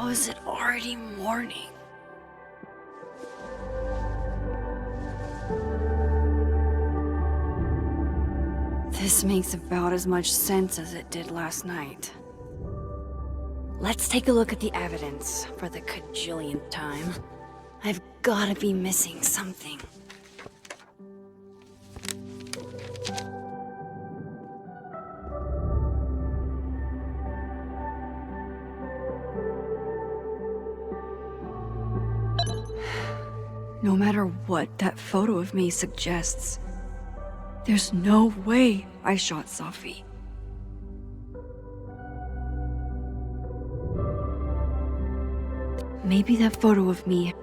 How is it already morning? This makes about as much sense as it did last night. Let's take a look at the evidence for the cajillionth time. I've gotta be missing something. No matter what that photo of me suggests, there's no way I shot Safi. Maybe that photo of me...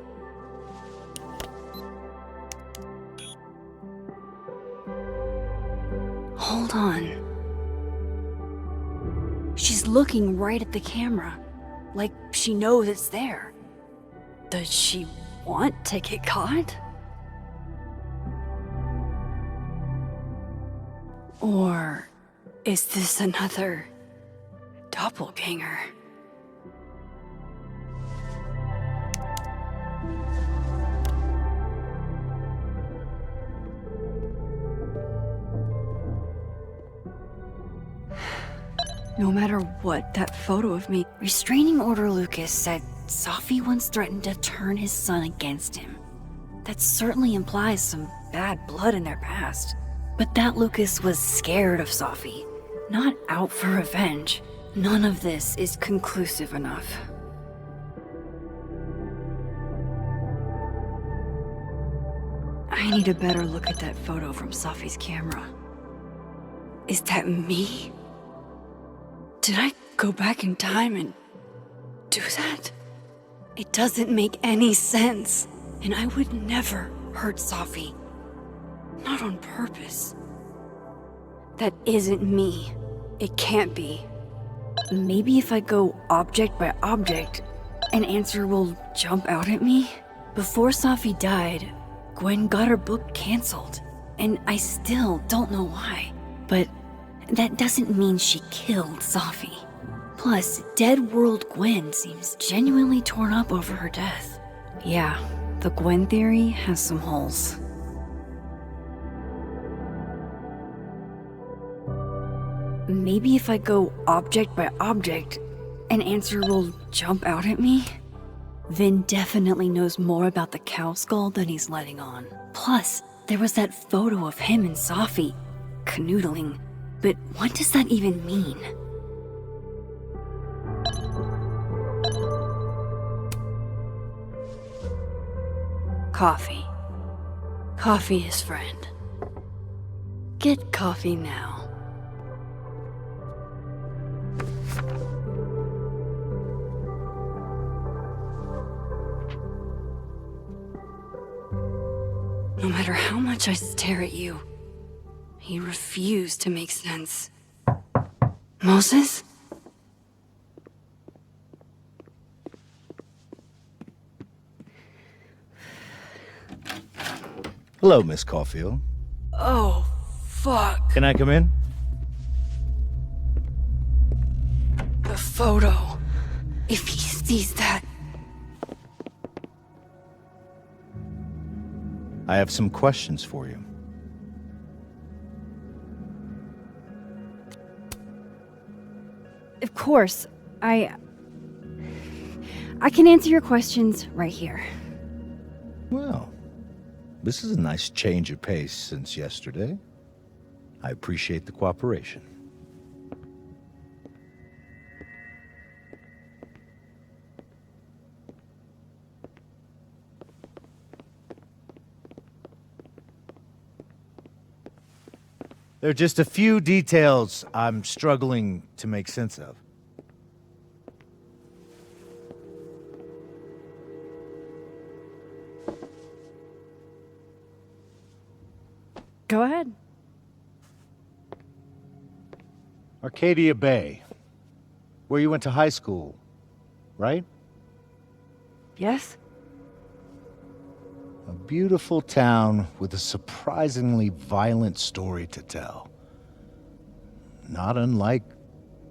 Hold on. She's looking right at the camera, like she knows it's there. Does she want to get caught? Or is this another doppelganger? No matter what that photo of me... Restraining Order Lucas said Safi once threatened to turn his son against him. That certainly implies some bad blood in their past. But that Lucas was scared of Safi, not out for revenge. None of this is conclusive enough. I need a better look at that photo from Safi's camera. Is that me? Did I go back in time and do that? It doesn't make any sense, and I would never hurt Safi. Not on purpose. That isn't me. It can't be. Maybe if I go object by object, an answer will jump out at me? Before Safi died, Gwen got her book canceled, and I still don't know why. But that doesn't mean she killed Safi. Plus, Dead World Gwen seems genuinely torn up over her death. Yeah, the Gwen theory has some holes. Maybe if I go object by object, an answer will jump out at me? Vin definitely knows more about the cow skull than he's letting on. Plus, there was that photo of him and Safi canoodling. But what does that even mean? Coffee. Coffee is friend. Get coffee now. No matter how much I stare at you, he refused to make sense. Moses? Hello, Miss Caulfield. Oh, fuck. Can I come in? The photo. If he sees that... I have some questions for you. Of course. I can answer your questions right here. Well, this is a nice change of pace since yesterday. I appreciate the cooperation. There are just a few details I'm struggling to make sense of. Go ahead. Arcadia Bay, where you went to high school, right? Yes? A beautiful town with a surprisingly violent story to tell. Not unlike...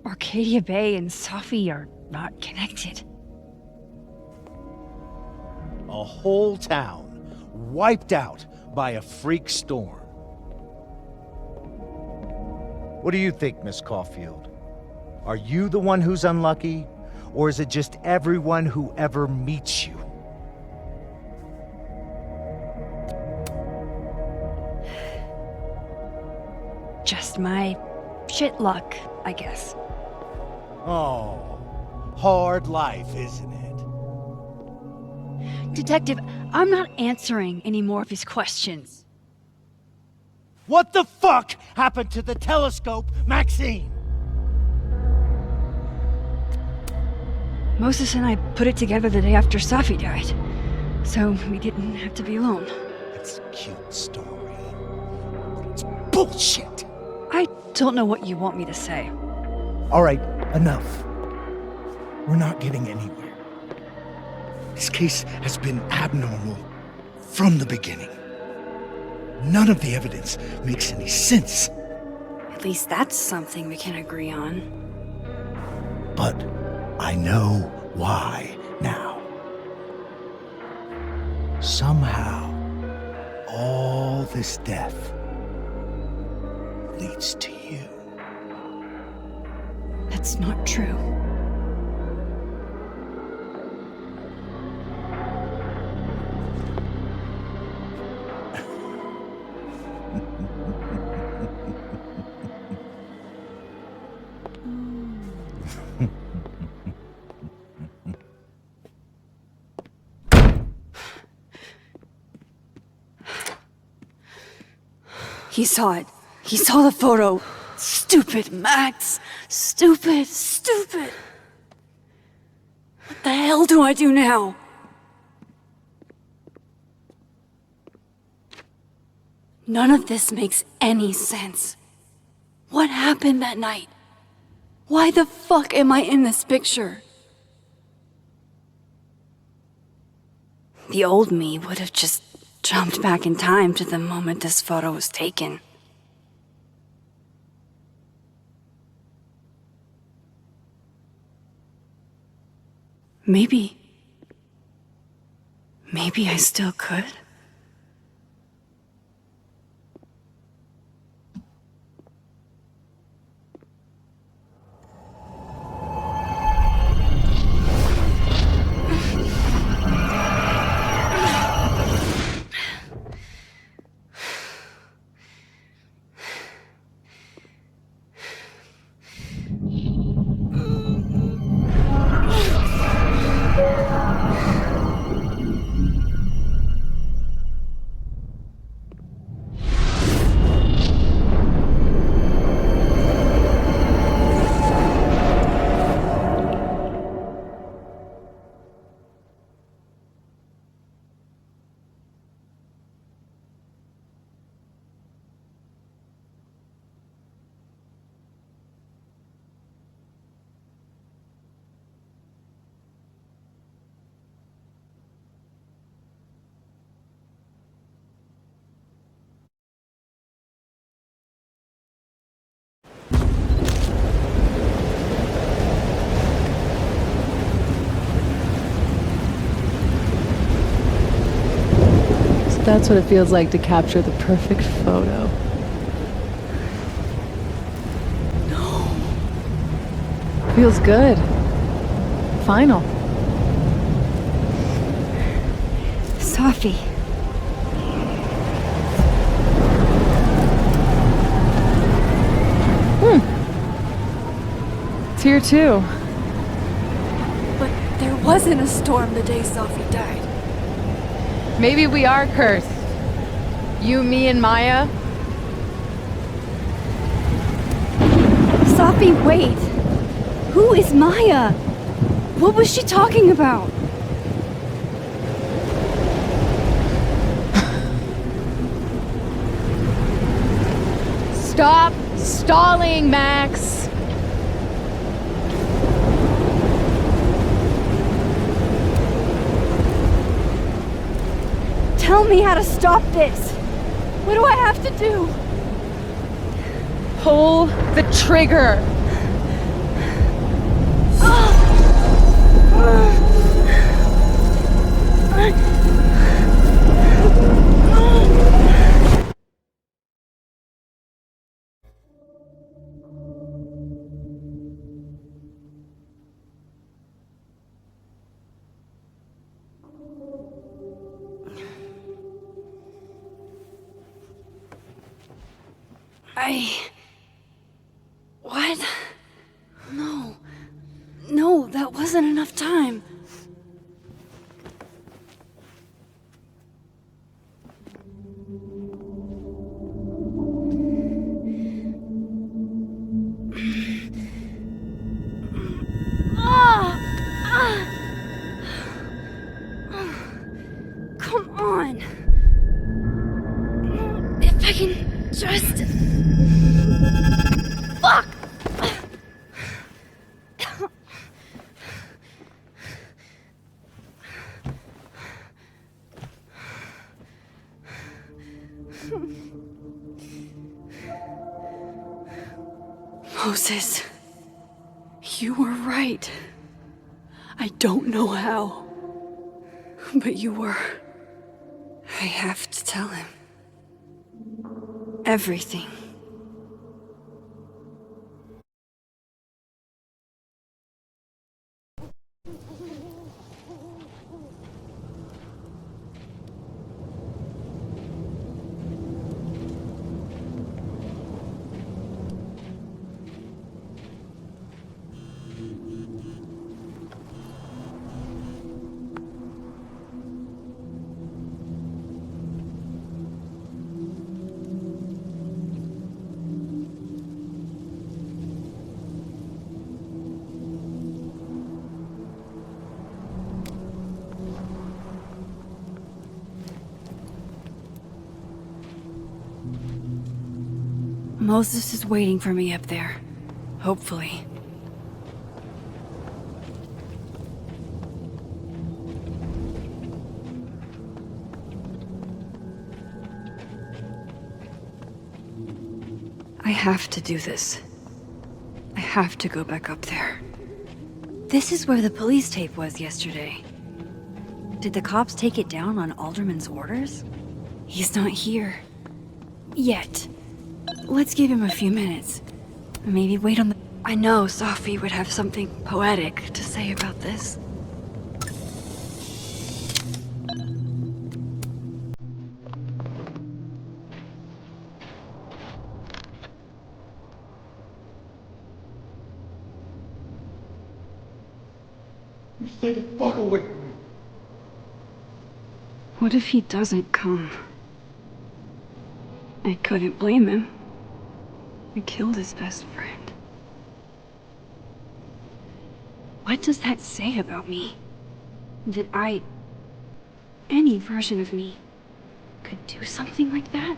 Arcadia Bay and Safi are not connected. A whole town wiped out by a freak storm. What do you think, Miss Caulfield? Are you the one who's unlucky, or is it just everyone who ever meets you? Just my shit luck, I guess. Oh, hard life, isn't it? Detective, I'm not answering any more of his questions. What the fuck happened to the telescope, Maxine? Moses and I put it together the day after Safi died, so we didn't have to be alone. It's a cute story, but it's bullshit. I don't know what you want me to say. All right, enough. We're not getting anywhere. This case has been abnormal from the beginning. None of the evidence makes any sense. At least that's something we can agree on. But I know why now. Somehow, all this death leads to you. That's not true. He saw it. He saw the photo. Stupid Max. Stupid, stupid. What the hell do I do now? None of this makes any sense. What happened that night? Why the fuck am I in this picture? The old me would have just jumped back in time to the moment this photo was taken. Maybe I still could. That's what it feels like to capture the perfect photo. No. Feels good. Final. Safi. It's here too. But there wasn't a storm the day Safi died. Maybe we are cursed. You, me, and Maya. Safi, wait. Who is Maya? What was she talking about? Stop stalling, Max. Tell me how to stop this. What do I have to do? Pull the trigger. What? No. No, that wasn't enough time. Come on. If I can just... Fuck! Moses, you were right. I don't know how, but you were. I have to tell him. Everything. Moses is waiting for me up there. Hopefully. I have to do this. I have to go back up there. This is where the police tape was yesterday. Did the cops take it down on Alderman's orders? He's not here. Yet. Let's give him a few minutes. Maybe wait on the... I know Sophie would have something poetic to say about this. Stay the fuck away from me. What if he doesn't come? I couldn't blame him. I killed his best friend. What does that say about me? That any version of me, could do something like that?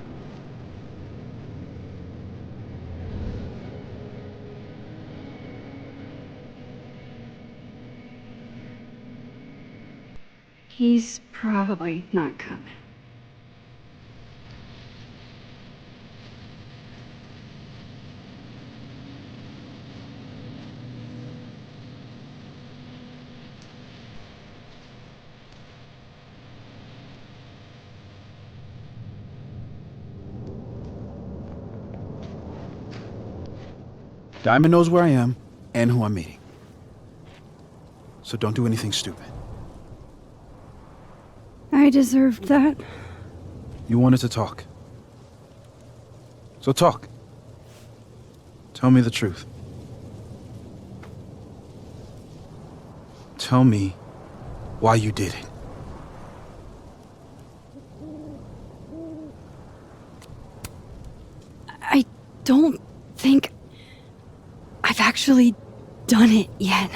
He's probably not coming. Diamond knows where I am and who I'm meeting. So don't do anything stupid. I deserved that. You wanted to talk. So talk. Tell me the truth. Tell me why you did it. I don't think I've actually done it yet.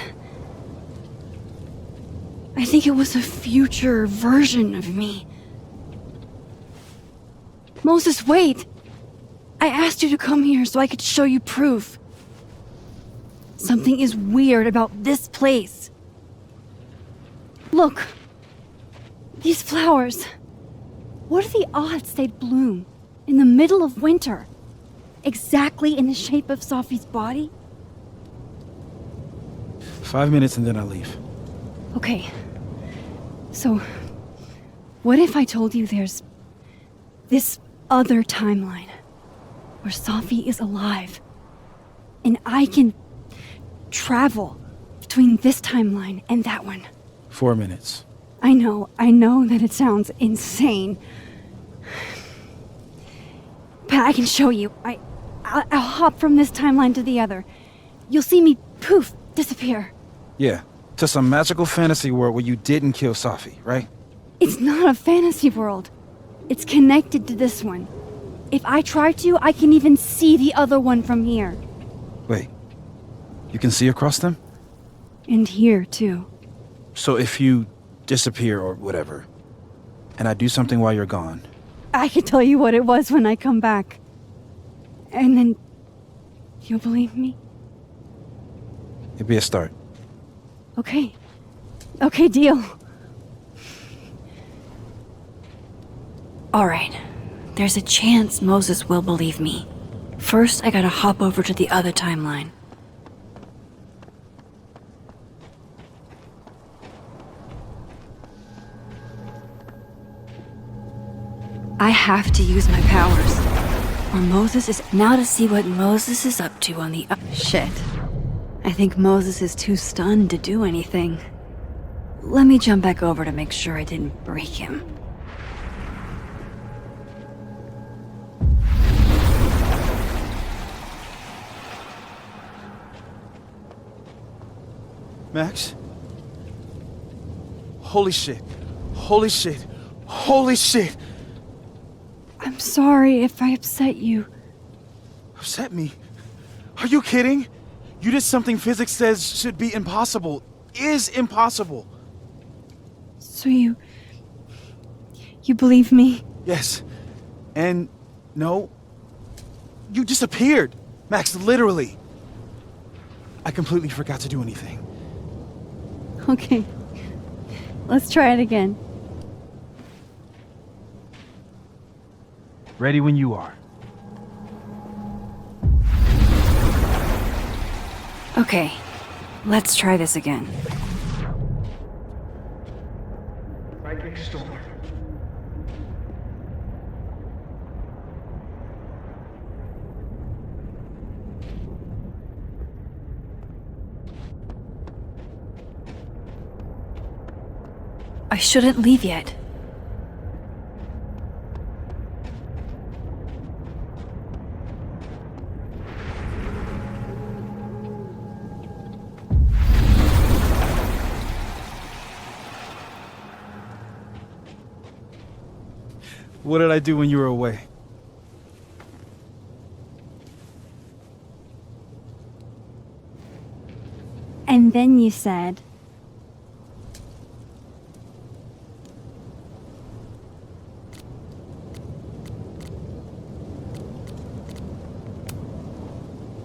I think it was a future version of me. Moses, wait! I asked you to come here so I could show you proof. Something is weird about this place. Look. These flowers. What are the odds they'd bloom in the middle of winter? Exactly in the shape of Sophie's body? 5 minutes and then I leave. Okay. So, what if I told you there's this other timeline where Sophie is alive and I can travel between this timeline and that one? 4 minutes. I know that it sounds insane. But I can show you. I'll hop from this timeline to the other. You'll see me, poof, disappear. Yeah, to some magical fantasy world where you didn't kill Safi, right? It's not a fantasy world. It's connected to this one. If I try to, I can even see the other one from here. Wait, you can see across them? And here, too. So if you disappear or whatever, and I do something while you're gone, I can tell you what it was when I come back. And then you'll believe me? it'd be a start. Okay. Okay, deal. All right. There's a chance Moses will believe me. First, I gotta hop over to the other timeline. I have to use my powers. Or Moses is... Now to see what Moses is up to on the... Shit. I think Moses is too stunned to do anything. Let me jump back over to make sure I didn't break him. Max? Holy shit. Holy shit. Holy shit! I'm sorry if I upset you. Upset me? Are you kidding? You did something physics says should be impossible. Is impossible. So you believe me? Yes. And no. You disappeared. Max, literally. I completely forgot to do anything. Okay. Let's try it again. Ready when you are. Okay. Let's try this again. Psychic storm. I shouldn't leave yet. What did I do when you were away? And then you said...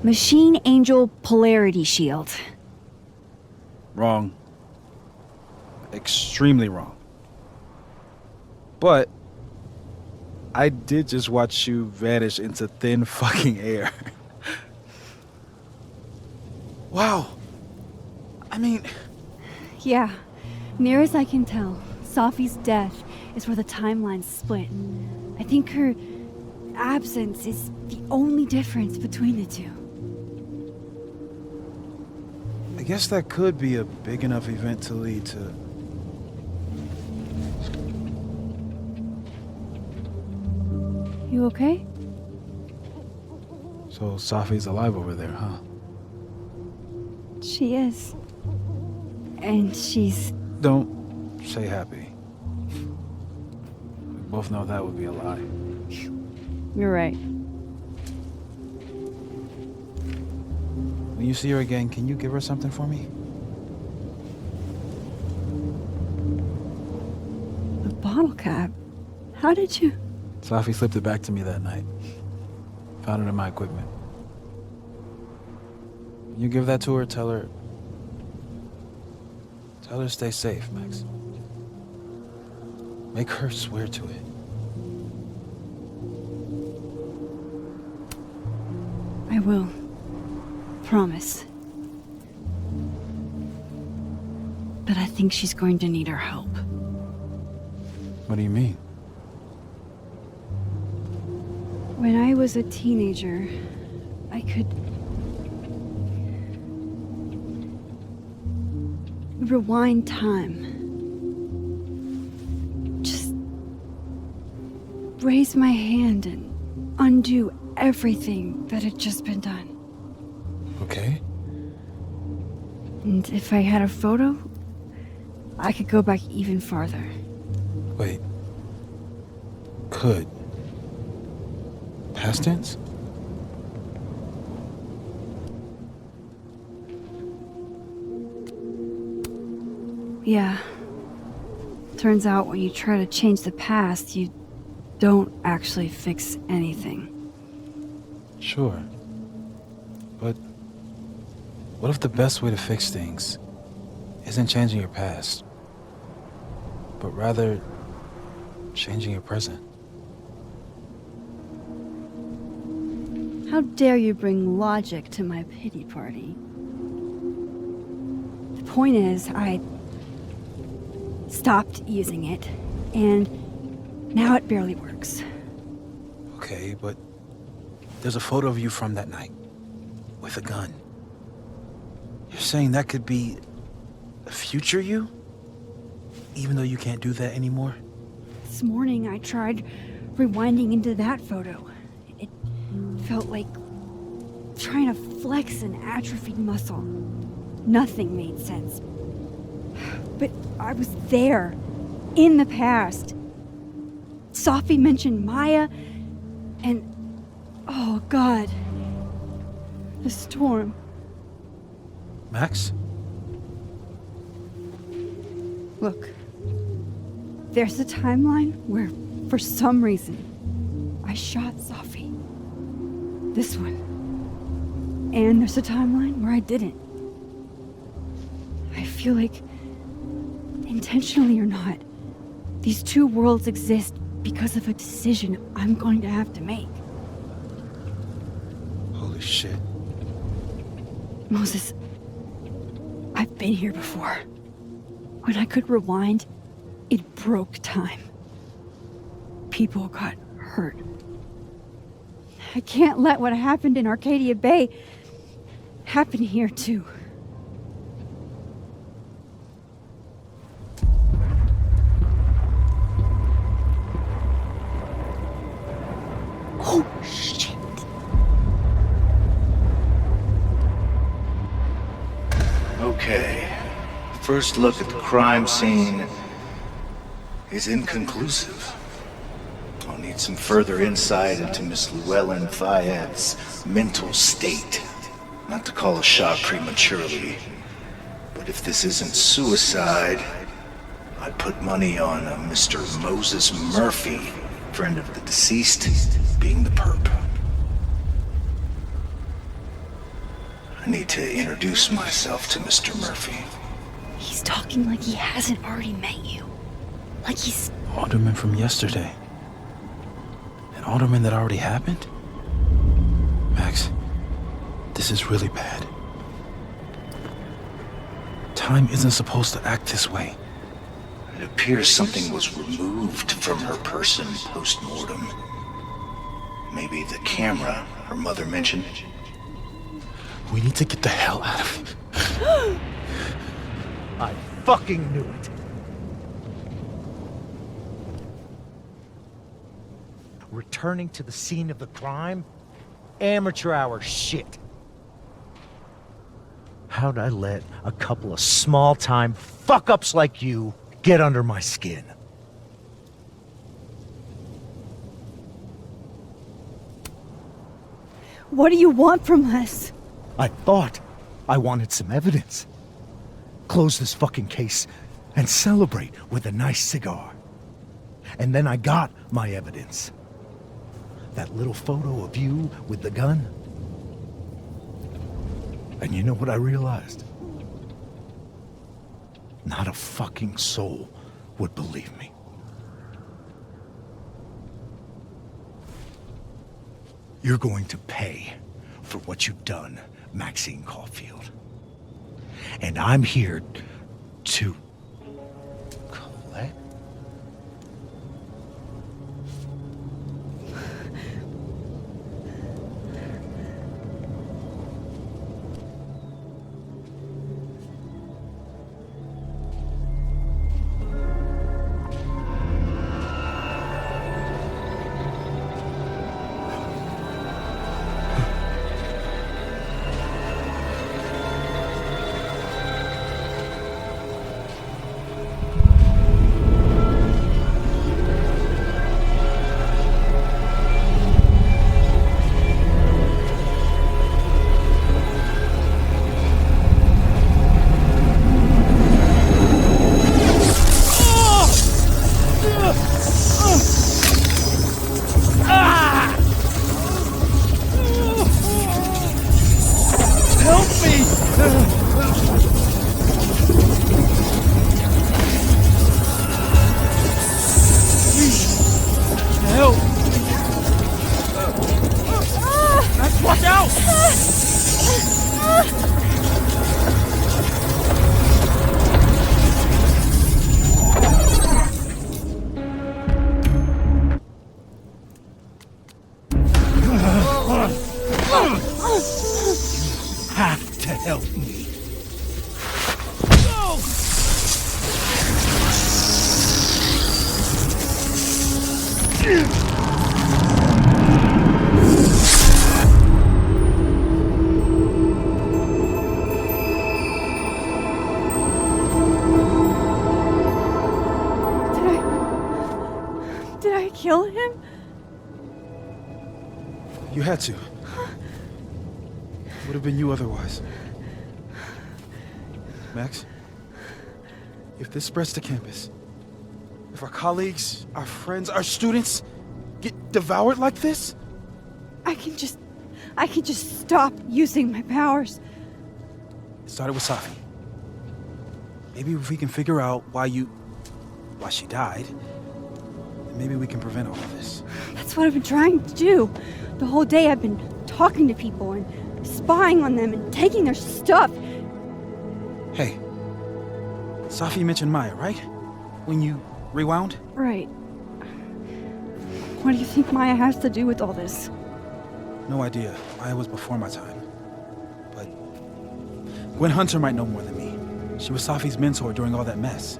Machine Angel Polarity Shield. Wrong. Extremely wrong. But I did just watch you vanish into thin fucking air. Wow. I mean... Yeah. Near as I can tell, Safi's death is where the timelines split. I think her absence is the only difference between the two. I guess that could be a big enough event to lead to... You okay? So Safi's alive over there, huh? She is. And she's... Don't say happy. We both know that would be a lie. You're right. When you see her again, can you give her something for me? The bottle cap? How did you... Safi slipped it back to me that night. Found it in my equipment. When you give that to her, tell her to stay safe, Max. Make her swear to it. I will. Promise. But I think she's going to need our help. What do you mean? When I was a teenager, I could... rewind time. Just raise my hand and undo everything that had just been done. Okay. And if I had a photo, I could go back even farther. Wait. Could. Past tense? Yeah. Turns out when you try to change the past, you don't actually fix anything. Sure. But what if the best way to fix things isn't changing your past, but rather changing your present? How dare you bring logic to my pity party? The point is, I stopped using it, and now it barely works. Okay, but there's a photo of you from that night with a gun. You're saying that could be a future you? Even though you can't do that anymore? This morning I tried rewinding into that photo. It felt like trying to flex an atrophied muscle. Nothing made sense. But I was there, in the past. Sophie mentioned Maya, and oh God, the storm. Max? Look, there's a timeline where, for some reason, I shot Sophie. This one. And there's a timeline where I didn't. I feel like, intentionally or not, these two worlds exist because of a decision I'm going to have to make. Holy shit. Moses, I've been here before. When I could rewind, it broke time. People got hurt. I can't let what happened in Arcadia Bay happen here too. Oh, shit. Okay. First look at the crime scene is inconclusive. I'll need some further insight into Miss Llewellyn Fayette's mental state. Not to call a shot prematurely, but if this isn't suicide, I'd put money on a Mr. Moses Murphy, friend of the deceased, being the perp. I need to introduce myself to Mr. Murphy. He's talking like he hasn't already met you. Like he's... Alderman from yesterday. An alderman that already happened? Max, this is really bad. Time isn't supposed to act this way. It appears something was removed from her person post-mortem. Maybe the camera her mother mentioned. We need to get the hell out of here. I fucking knew it. Returning to the scene of the crime? Amateur hour shit. How'd I let a couple of small-time fuck-ups like you get under my skin? What do you want from us? I thought I wanted some evidence. Close this fucking case and celebrate with a nice cigar. And then I got my evidence. That little photo of you with the gun. And you know what I realized? Not a fucking soul would believe me. You're going to pay for what you've done, Maxine Caulfield. And I'm here to collect. Help! Max, watch out! You have to help me. Did I kill him? You had to. Would have been you otherwise. Max, if this spreads to campus, if our colleagues, our friends, our students get devoured like this, I can just stop using my powers. it started with Safi. Maybe if we can figure out why she died, then maybe we can prevent all of this. That's what I've been trying to do. The whole day I've been talking to people and spying on them and taking their stuff. Hey, Safi mentioned Maya, right? When you rewound? Right. What do you think Maya has to do with all this? No idea. Maya was before my time. But Gwen Hunter might know more than me. She was Safi's mentor during all that mess.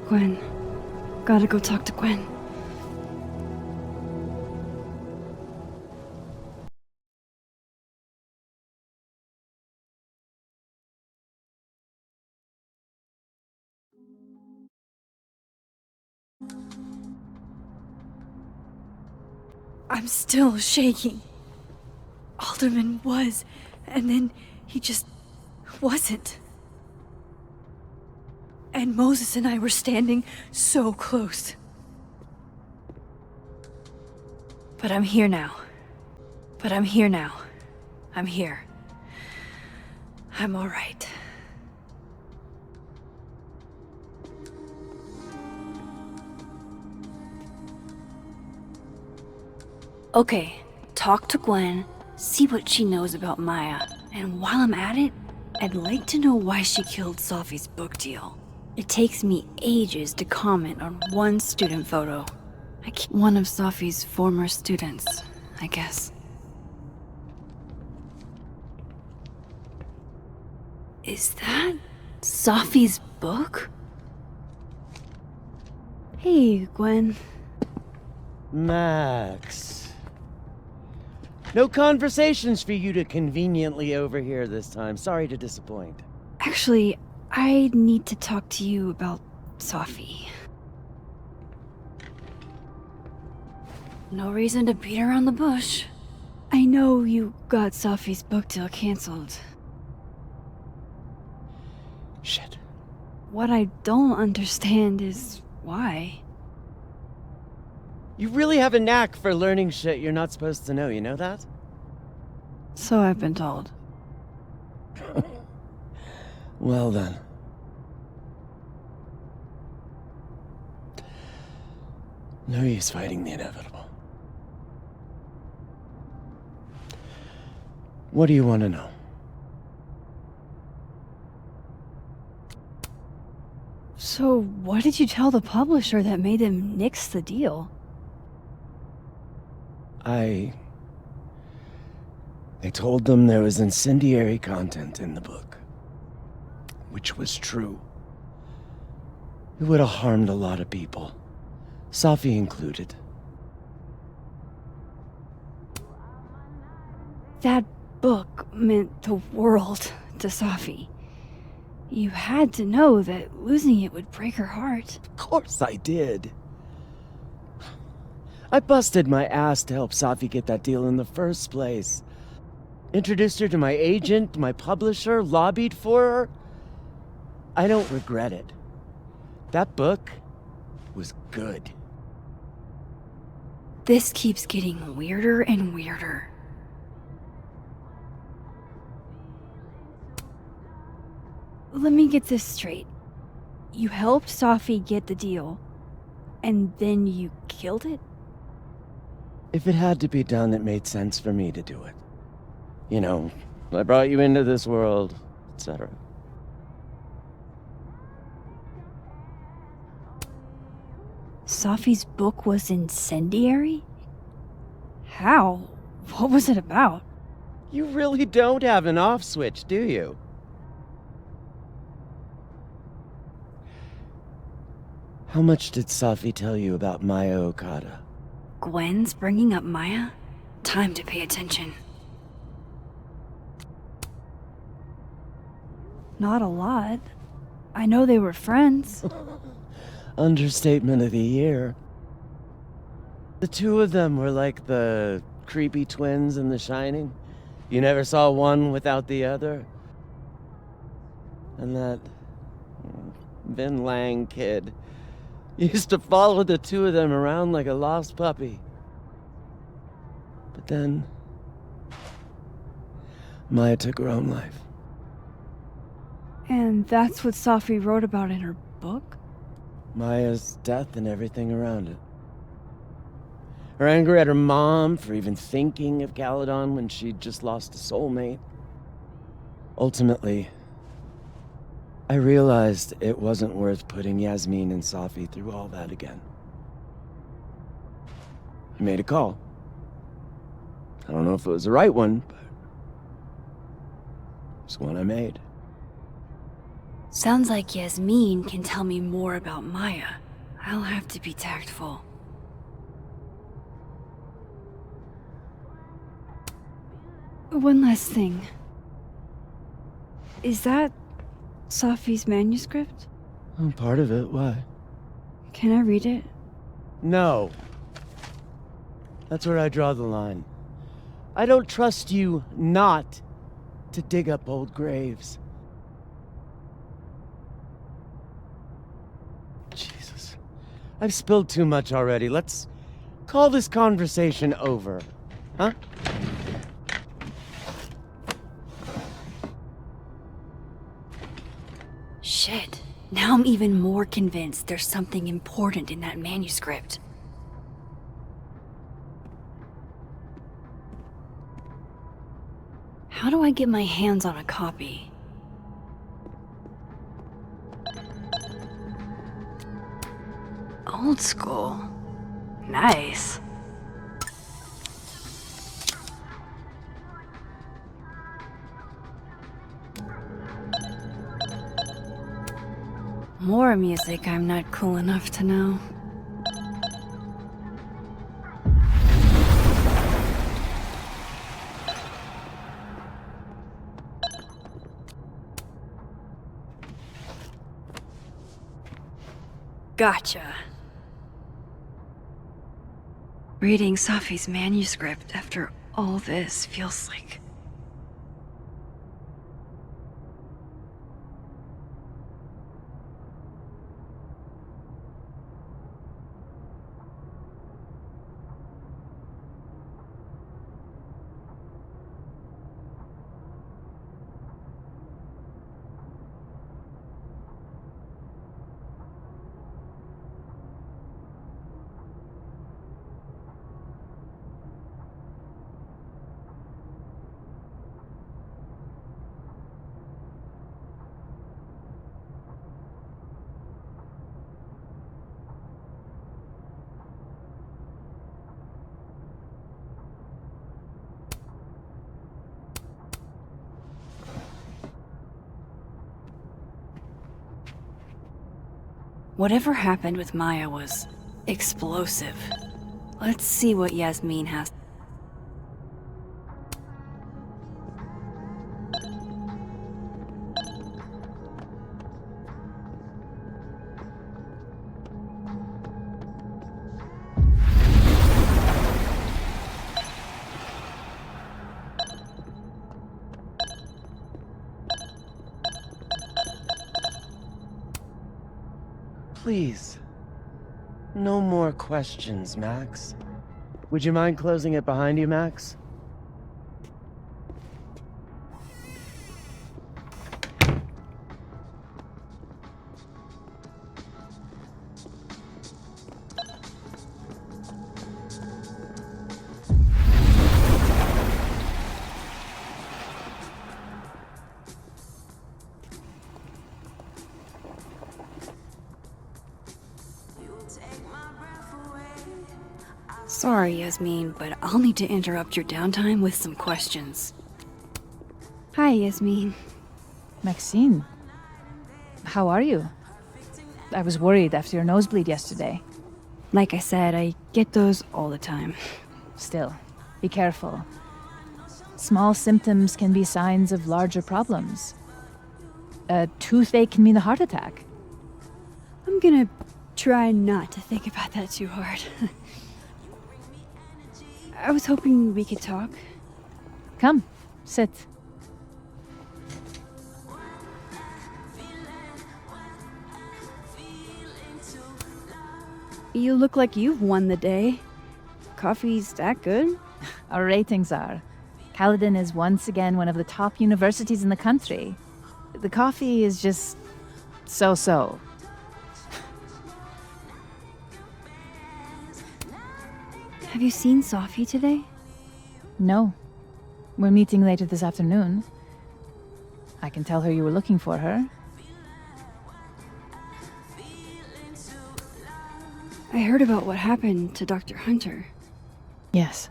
Gwen. Gotta go talk to Gwen. I'm still shaking. Alderman was, and then he just wasn't. And Moses and I were standing so close. But I'm here now. I'm here. I'm all right. Okay, talk to Gwen, see what she knows about Maya, and while I'm at it, I'd like to know why she killed Safi's book deal. It takes me ages to comment on one student photo. One of Safi's former students, I guess. Is that Safi's book? Hey, Gwen. Max. No conversations for you to conveniently overhear this time. Sorry to disappoint. Actually, I need to talk to you about Safi. No reason to beat around the bush. I know you got Safi's book deal canceled. Shit. What I don't understand is why. You really have a knack for learning shit you're not supposed to know, you know that? So I've been told. Well then. No use fighting the inevitable. What do you want to know? So what did you tell the publisher that made them nix the deal? I told them there was incendiary content in the book. Which was true. It would have harmed a lot of people. Safi included. That book meant the world to Safi. You had to know that losing it would break her heart. Of course I did. I busted my ass to help Safi get that deal in the first place. Introduced her to my agent, my publisher, lobbied for her. I don't regret it. That book was good. This keeps getting weirder and weirder. let me get this straight. You helped Safi get the deal, and then you killed it? If it had to be done, it made sense for me to do it. You know, I brought you into this world, etc. Safi's book was incendiary? How? What was it about? You really don't have an off switch, do you? How much did Safi tell you about Maya Okada? Gwen's bringing up Maya? Time to pay attention. Not a lot. I know they were friends. Understatement of the year. The two of them were like the creepy twins in The Shining. You never saw one without the other. And that Vin Lang kid used to follow the two of them around like a lost puppy. But then Maya took her own life. And that's what Safi wrote about in her book? Maya's death and everything around it. Her anger at her mom for even thinking of Caledon when she'd just lost a soulmate. Ultimately, I realized it wasn't worth putting Yasmin and Safi through all that again. I made a call. I don't know if it was the right one, but it's one I made. Sounds like Yasmin can tell me more about Maya. I'll have to be tactful. One last thing. Is that Safi's manuscript? Oh, part of it, why? Can I read it? No. That's where I draw the line. I don't trust you not to dig up old graves. Jesus. I've spilled too much already. Let's call this conversation over. Huh? Shit. Now I'm even more convinced there's something important in that manuscript. How do I get my hands on a copy? Old school. Nice. More music I'm not cool enough to know. Gotcha. Reading Safi's manuscript after all this feels like... Whatever happened with Maya was explosive. Let's see what Yasmin has. Please. No more questions, Max. Would you mind closing it behind you, Max? Sorry, Yasmin, but I'll need to interrupt your downtime with some questions. Hi, Yasmin. Maxine, how are you? I was worried after your nosebleed yesterday. Like I said, I get those all the time. Still, be careful. Small symptoms can be signs of larger problems. A toothache can mean a heart attack. I'm gonna try not to think about that too hard. I was hoping we could talk. Come, sit. You look like you've won the day. Coffee's that good? Our ratings are. Caledon is once again one of the top universities in the country. The coffee is just so-so. Have you seen Sophie today? No. We're meeting later this afternoon. I can tell her you were looking for her. I heard about what happened to Dr. Hunter. Yes,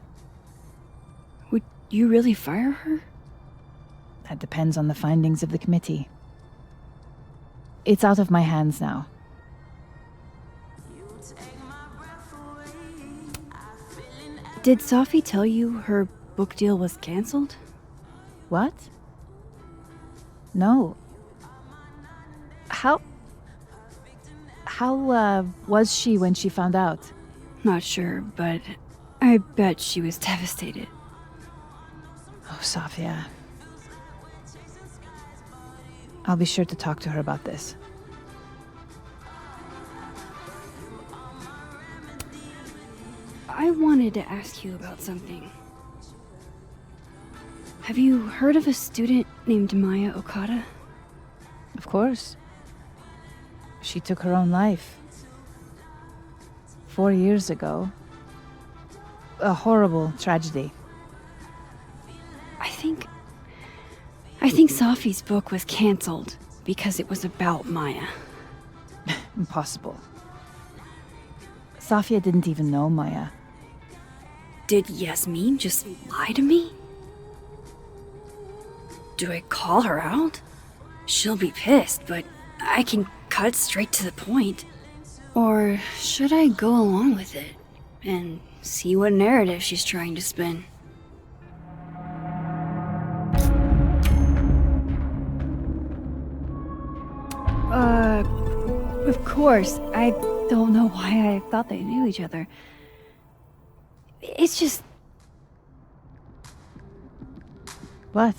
Would you really fire her? that depends on the findings of the committee. It's out of my hands now. Did Sophie tell you her book deal was canceled? What? No. How was she when she found out? Not sure, but I bet she was devastated. Oh, Sophia. I'll be sure to talk to her about this. I wanted to ask you about something. Have you heard of a student named Maya Okada? Of course. She took her own life. 4 years ago. A horrible tragedy. I think Sophie's book was canceled because it was about Maya. Impossible. Safia didn't even know Maya. Did Yasmin just lie to me? Do I call her out? She'll be pissed, but I can cut straight to the point. Or should I go along with it and see what narrative she's trying to spin? Of course. I don't know why I thought they knew each other. It's just... What?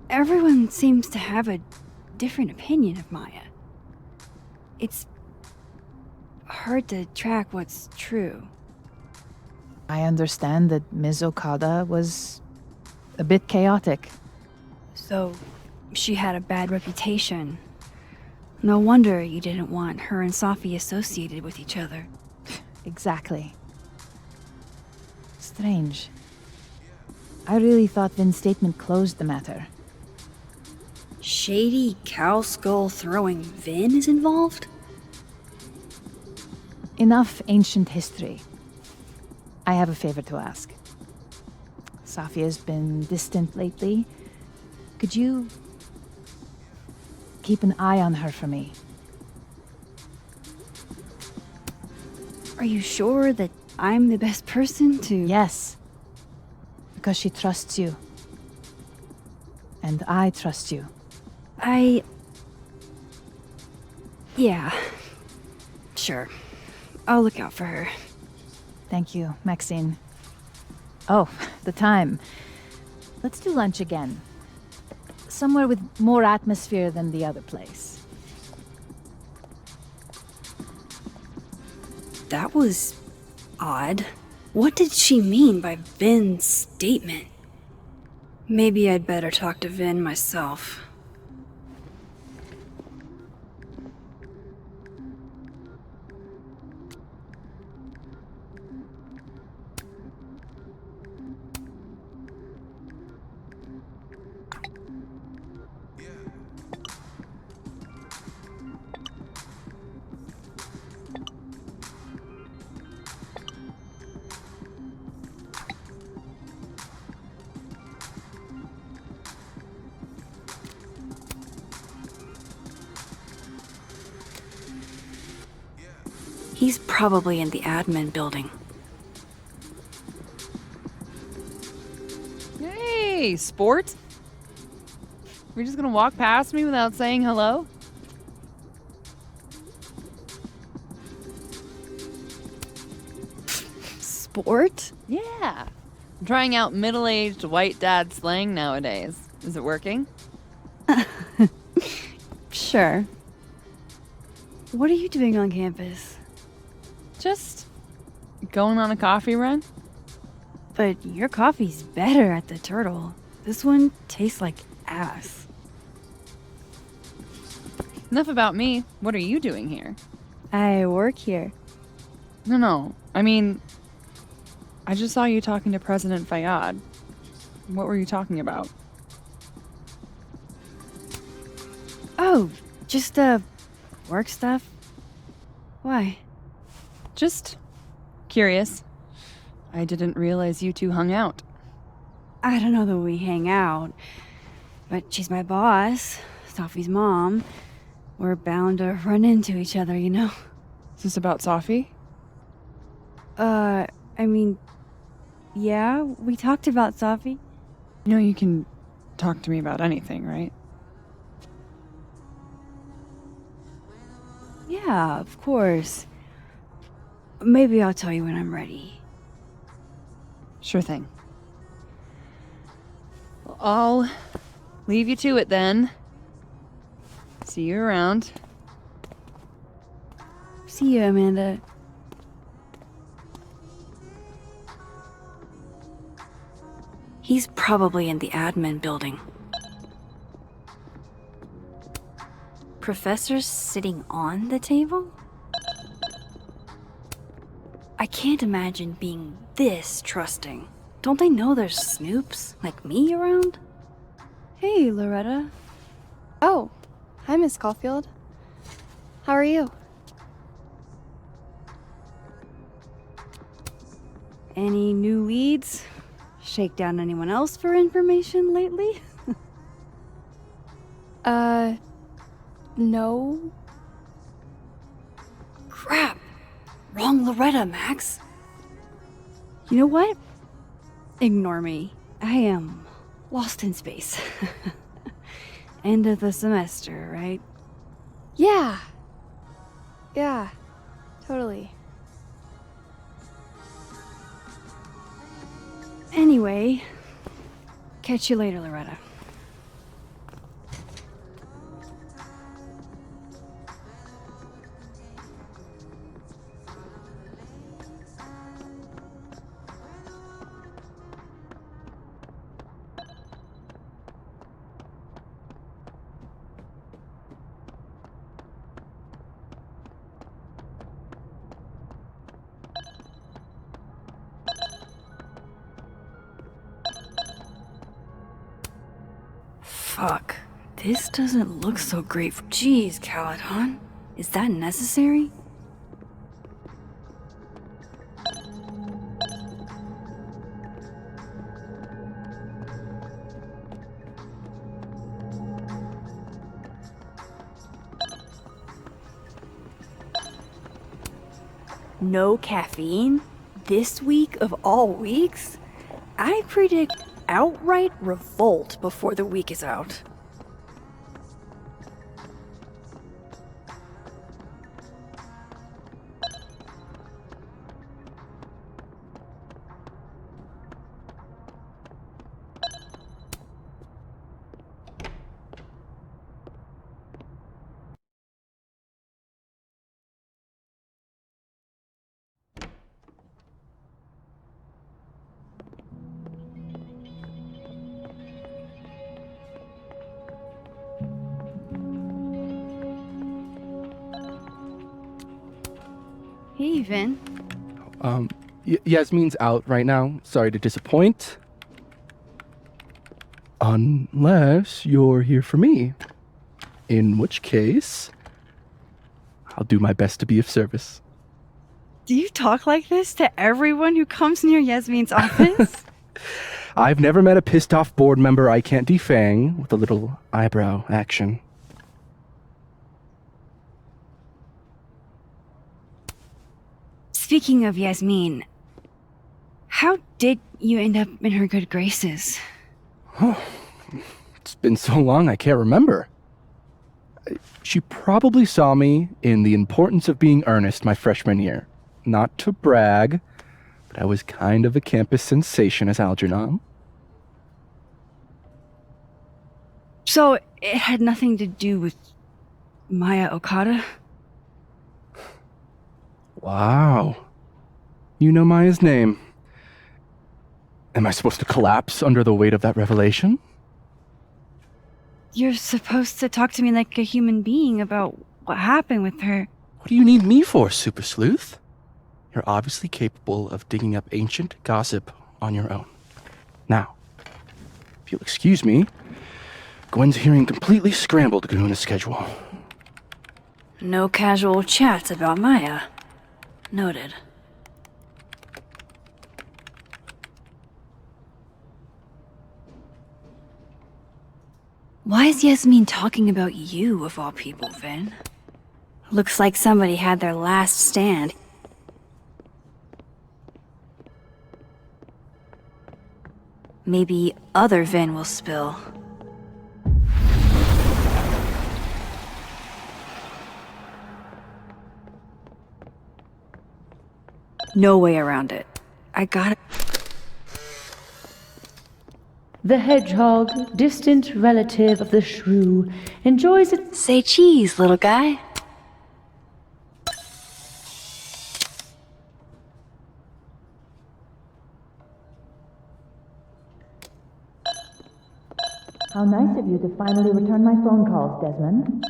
Everyone seems to have a different opinion of Maya. It's hard to track what's true. I understand that Ms. Okada was a bit chaotic. So, she had a bad reputation. No wonder you didn't want her and Sophie associated with each other. Exactly. Strange. I really thought Vin's statement closed the matter. Shady cow skull throwing Vin is involved? Enough ancient history. I have a favor to ask. Safia's been distant lately. Could you keep an eye on her for me? Are you sure that I'm the best person to... Yes. Because she trusts you. And I trust you. Yeah. Sure. I'll look out for her. Thank you, Maxine. Oh, the time. Let's do lunch again. Somewhere with more atmosphere than the other place. That was... odd. What did she mean by Vin's statement? Maybe I'd better talk to Vin myself. He's probably in the admin building. Hey, sport? You're just gonna walk past me without saying hello? Sport? Yeah. I'm trying out middle-aged white dad slang nowadays. Is it working? Sure. What are you doing on campus? Just going on a coffee run? But your coffee's better at the Turtle. This one tastes like ass. Enough about me. What are you doing here? I work here. No. I mean, I just saw you talking to President Fayyad. What were you talking about? Oh, just, work stuff. Why? Just curious. I didn't realize you two hung out. I don't know that we hang out, but she's my boss, Sophie's mom. We're bound to run into each other, you know? Is this about Safi? I mean, yeah, we talked about Sophie. You know you can talk to me about anything, right? Yeah, of course. Maybe I'll tell you when I'm ready. Sure thing. Well, I'll leave you to it then. See you around. See you, Amanda. He's probably in the admin building. Professor's sitting on the table? I can't imagine being this trusting. Don't they know there's snoops like me around? Hey, Loretta. Oh, hi, Miss Caulfield. How are you? Any new leads? Shake down anyone else for information lately? No. Crap! Wrong Loretta, Max. You know what? Ignore me. I am lost in space. End of the semester, right? Yeah. Yeah, totally. Anyway, catch you later, Loretta. Fuck. This doesn't look so great. Jeez, Caladon. Is that necessary? No caffeine? This week of all weeks? I predict outright revolt before the week is out. Hey, Vin. Yasmin's out right now. Sorry to disappoint. Unless you're here for me. In which case, I'll do my best to be of service. Do you talk like this to everyone who comes near Yasmin's office? I've never met a pissed off board member I can't defang with a little eyebrow action. Speaking of Yasmin, how did you end up in her good graces? Oh, it's been so long I can't remember. She probably saw me in The Importance of Being Earnest my freshman year. Not to brag, but I was kind of a campus sensation as Algernon. So it had nothing to do with Maya Okada? Wow. You know Maya's name. Am I supposed to collapse under the weight of that revelation? You're supposed to talk to me like a human being about what happened with her. What do you need me for, Super Sleuth? You're obviously capable of digging up ancient gossip on your own. Now, if you'll excuse me, Gwen's hearing completely scrambled Kahuna schedule. No casual chats about Maya. Noted. Why is Yasmin talking about you, of all people, Vin? Looks like somebody had their last stand. Maybe other Vin will spill. No way around it. I gotta... The hedgehog, distant relative of the shrew, enjoys it. Say cheese, little guy. How nice of you to finally return my phone calls, Desmond.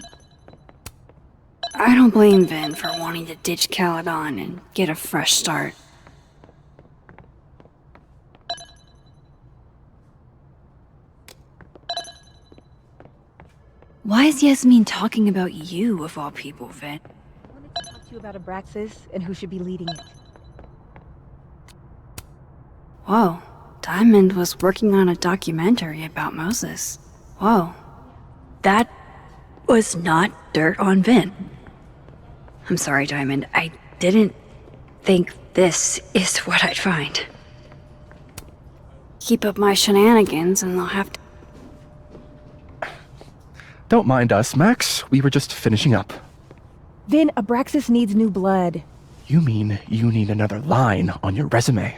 I don't blame Vin for wanting to ditch Caledon and get a fresh start. Why is Yasmin talking about you, of all people, Vin? I wanted to talk to you about Abraxas and who should be leading it. Whoa, Diamond was working on a documentary about Moses. Whoa. That was not dirt on Vin. I'm sorry, Diamond. I didn't think this is what I'd find. Keep up my shenanigans and they'll have to... Don't mind us, Max. We were just finishing up. Vin, Abraxas needs new blood. You mean you need another line on your resume?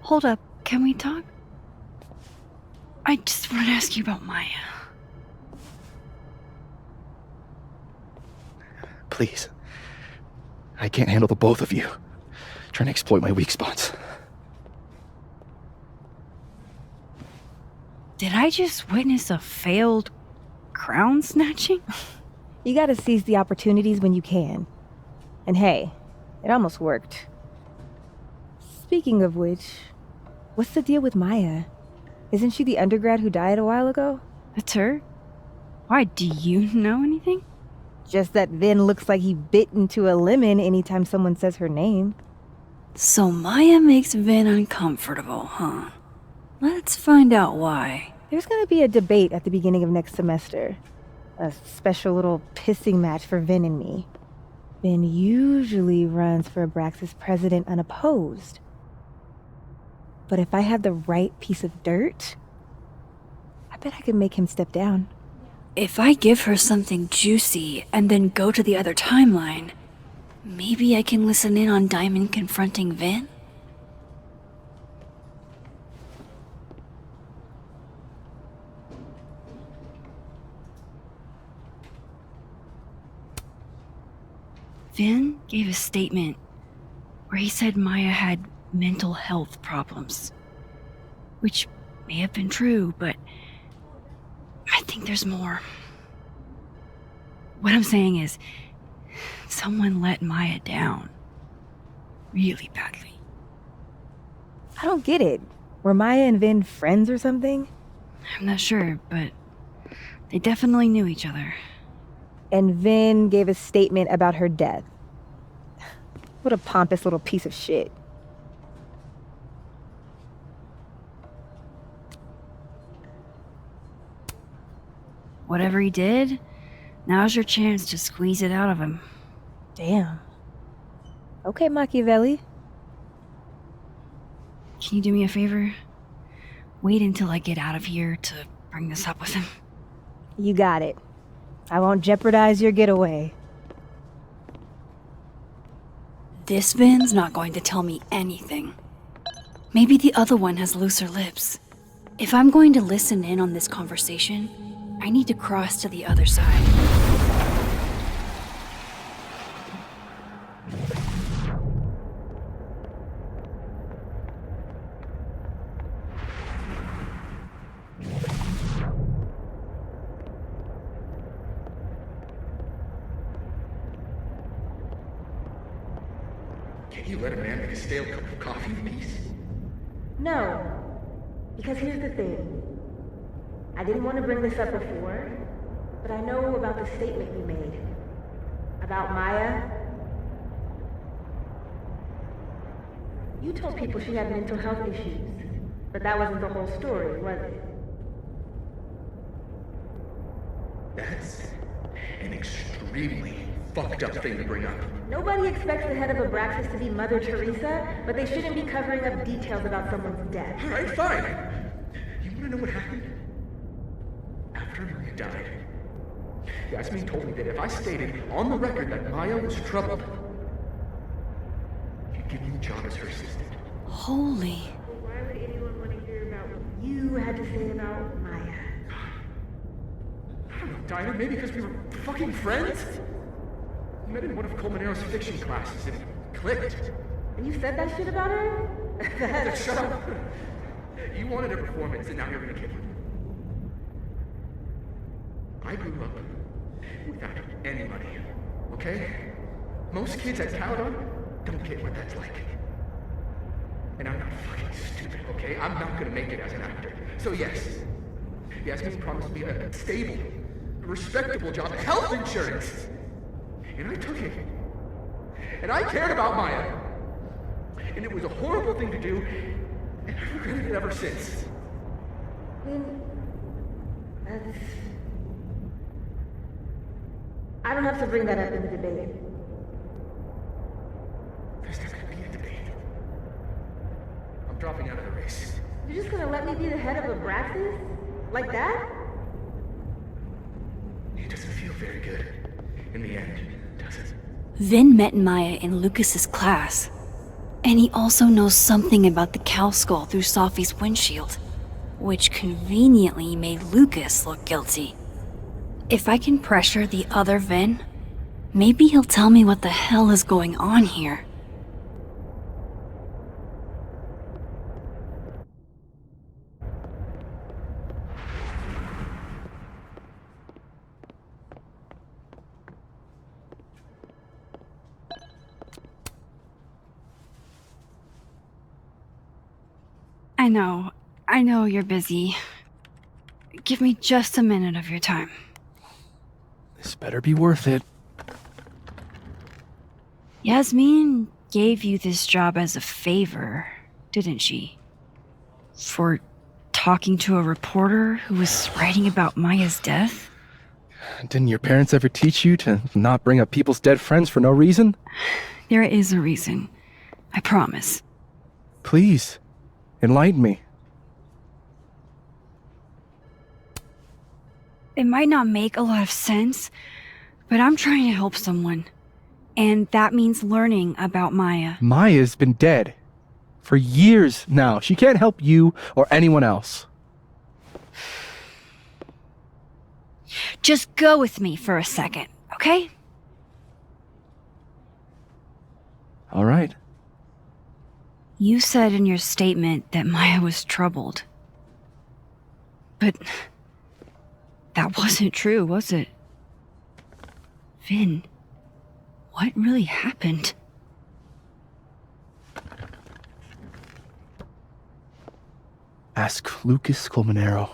Hold up. Can we talk? I just want to ask you about Maya. Please. I can't handle the both of you. Trying to exploit my weak spots. Did I just witness a failed crown snatching? You gotta seize the opportunities when you can. And hey, it almost worked. Speaking of which, what's the deal with Maya? Isn't she the undergrad who died a while ago? That's her? Why, do you know anything? Just that Vin looks like he bit into a lemon anytime someone says her name. So Maya makes Vin uncomfortable, huh? Let's find out why. There's gonna be a debate at the beginning of next semester. A special little pissing match for Vin and me. Vin usually runs for Abraxas president unopposed. But if I have the right piece of dirt, I bet I could make him step down. If I give her something juicy and then go to the other timeline, maybe I can listen in on Diamond confronting Vin? Vin gave a statement where he said Maya had mental health problems. Which may have been true, but I think there's more. What I'm saying is, someone let Maya down. Really badly. I don't get it. Were Maya and Vin friends or something? I'm not sure, but they definitely knew each other. And Vin gave a statement about her death. What a pompous little piece of shit. Whatever he did, now's your chance to squeeze it out of him. Damn. Okay, Machiavelli. Can you do me a favor? Wait until I get out of here to bring this up with him. You got it. I won't jeopardize your getaway. This Vin's not going to tell me anything. Maybe the other one has looser lips. If I'm going to listen in on this conversation, I need to cross to the other side. Can't you let a man make a stale cup of coffee in peace? No. Because here's the thing. I didn't want to bring this up before, but I know about the statement you made. About Maya. You told people she had mental health issues, but that wasn't the whole story, was it? That's an extremely fucked up thing to bring up. Nobody expects the head of Abraxas to be Mother Teresa, but they shouldn't be covering up details about someone's death. Alright, fine. You wanna know what happened? After Maria died, Yasmin told me that if I stated on the record that Maya was troubled, he'd give me the job as her assistant. Holy. Why would anyone want to hear about what you had to say about Maya? I don't know, Dinah, maybe because we were fucking friends? We met in one of Colmenaro's fiction classes and it clicked. And you said that shit about her? Shut up. You wanted a performance and now you're gonna kill it. I grew up without any money, okay? Most kids at Caledon don't get what that's like. And I'm not fucking stupid, okay? I'm not gonna make it as an actor. So yes, Yasmin promised me a stable, respectable job, health insurance. And I took it. And I cared about Maya. And it was a horrible thing to do, and I've regretted it ever since. I don't have to bring that up in the debate. There's not gonna be a debate. I'm dropping out of the race. You're just gonna let me be the head of Abraxas? Like that? It doesn't feel very good in the end, does it? Vin met Maya in Lucas's class. And he also knows something about the cow skull through Sophie's windshield, which conveniently made Lucas look guilty. If I can pressure the other Vin, maybe he'll tell me what the hell is going on here. I know you're busy. Give me just a minute of your time. This better be worth it. Yasmin gave you this job as a favor, didn't she? For talking to a reporter who was writing about Maya's death? Didn't your parents ever teach you to not bring up people's dead friends for no reason? There is a reason. I promise. Please, enlighten me. It might not make a lot of sense, but I'm trying to help someone. And that means learning about Maya. Maya's been dead for years now. She can't help you or anyone else. Just go with me for a second, okay? All right. You said in your statement that Maya was troubled. But that wasn't true, was it? Vin, what really happened? Ask Lucas Colmenero.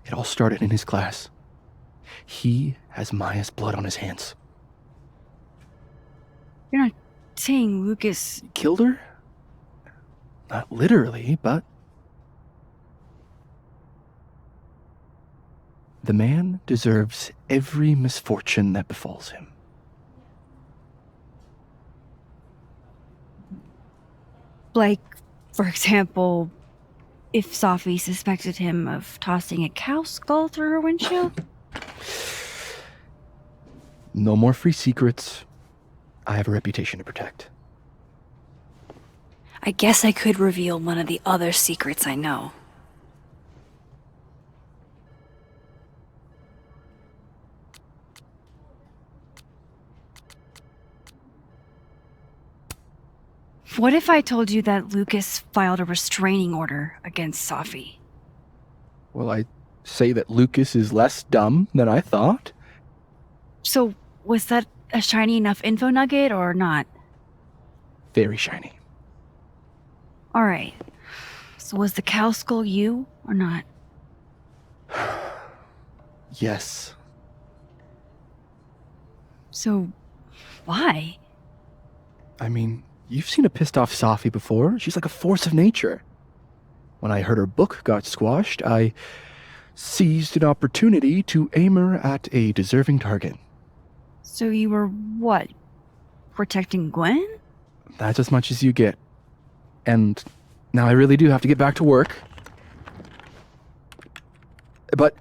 It all started in his class. He has Maya's blood on his hands. You're not saying Lucas Killed her? Not literally, but... The man deserves every misfortune that befalls him. Like, for example, if Sophie suspected him of tossing a cow skull through her windshield? No more free secrets. I have a reputation to protect. I guess I could reveal one of the other secrets I know. What if I told you that Lucas filed a restraining order against Sophie? Well, I say that Lucas is less dumb than I thought. So, was that a shiny enough info nugget or not? Very shiny. Alright. So was the cow skull you or not? Yes. So, why? I mean, you've seen a pissed off Sophie before. She's like a force of nature. When I heard her book got squashed, I seized an opportunity to aim her at a deserving target. So you were what? Protecting Gwen? That's as much as you get. And now I really do have to get back to work. But,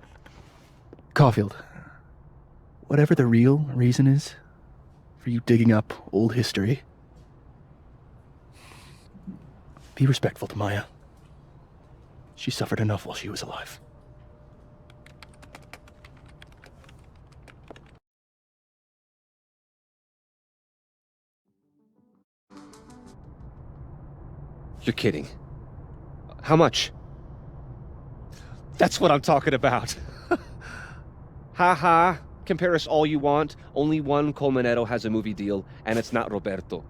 Caulfield, whatever the real reason is for you digging up old history, be respectful to Maya. She suffered enough while she was alive. You're kidding. How much? That's what I'm talking about. Ha ha. Compare us all you want. Only one Colmenero has a movie deal, and it's not Roberto.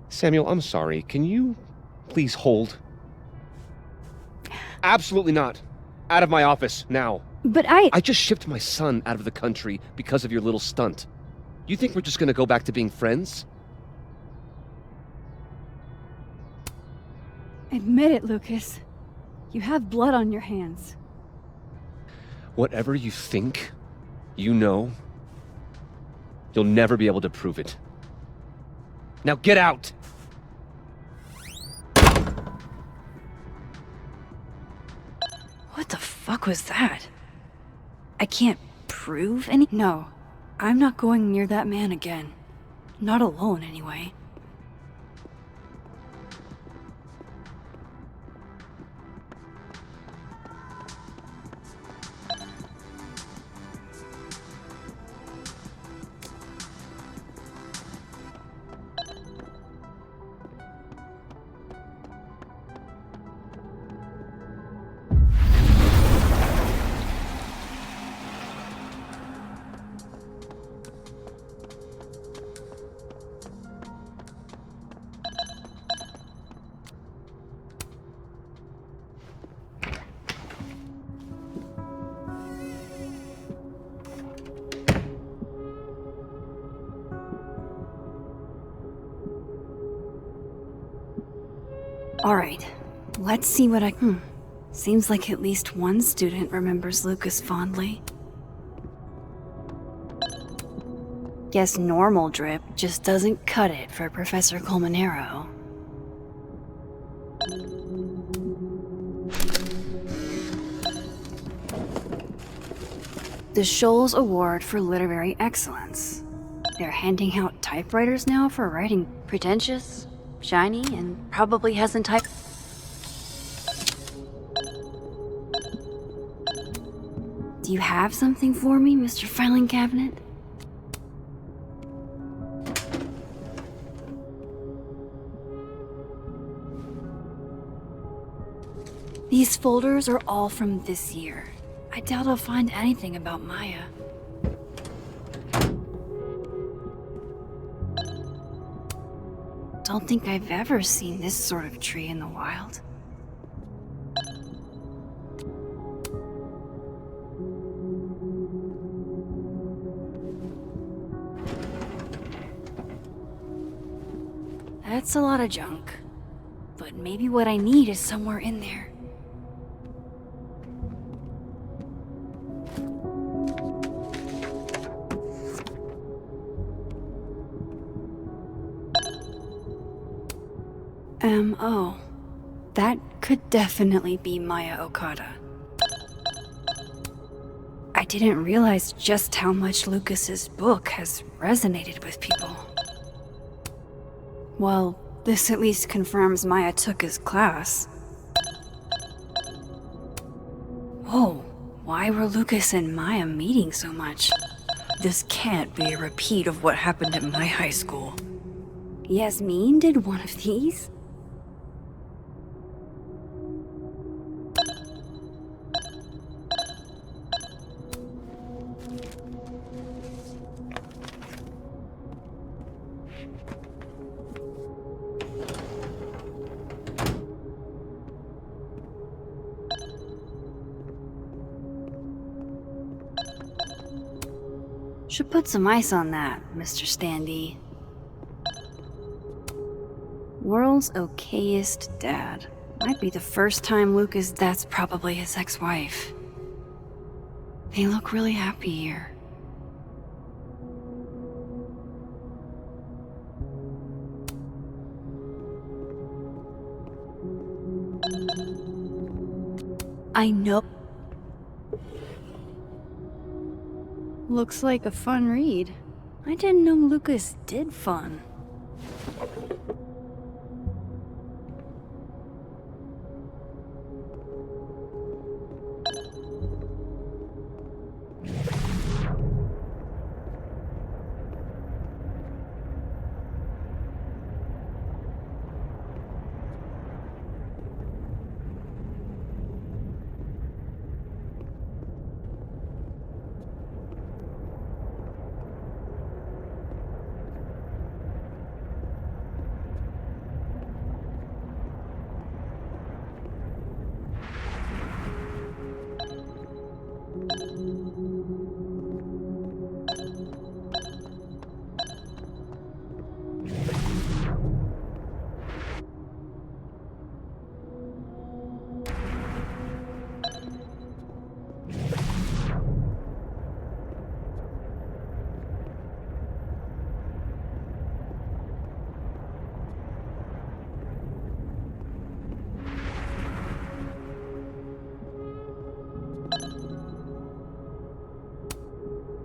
Samuel, I'm sorry. Can you please hold? Absolutely not. Out of my office, now. But I just shipped my son out of the country because of your little stunt. You think we're just gonna go back to being friends? Admit it, Lucas. You have blood on your hands. Whatever you think, you know, you'll never be able to prove it. Now get out! What the fuck was that? I can't prove any- No, I'm not going near that man again. Not alone, anyway. Alright, let's see what I... Seems like at least one student remembers Lucas fondly. Guess normal drip just doesn't cut it for Professor Colmenero. The Scholes Award for Literary Excellence. They're handing out typewriters now for writing pretentious, shiny, and probably hasn't typed. Do you have something for me, Mr. Filing Cabinet? These folders are all from this year. I doubt I'll find anything about Maya. Don't think I've ever seen this sort of tree in the wild. That's a lot of junk. But maybe what I need is somewhere in there. M.O. That could definitely be Maya Okada. I didn't realize just how much Lucas's book has resonated with people. Well, this at least confirms Maya took his class. Whoa, why were Lucas and Maya meeting so much? This can't be a repeat of what happened at my high school. Yasmin did one of these? Should put some ice on that, Mr. Standy. World's okayest dad. Might be the first time Lucas. That's probably his ex-wife. They look really happy here. I know. Looks like a fun read. I didn't know Lucas did fun.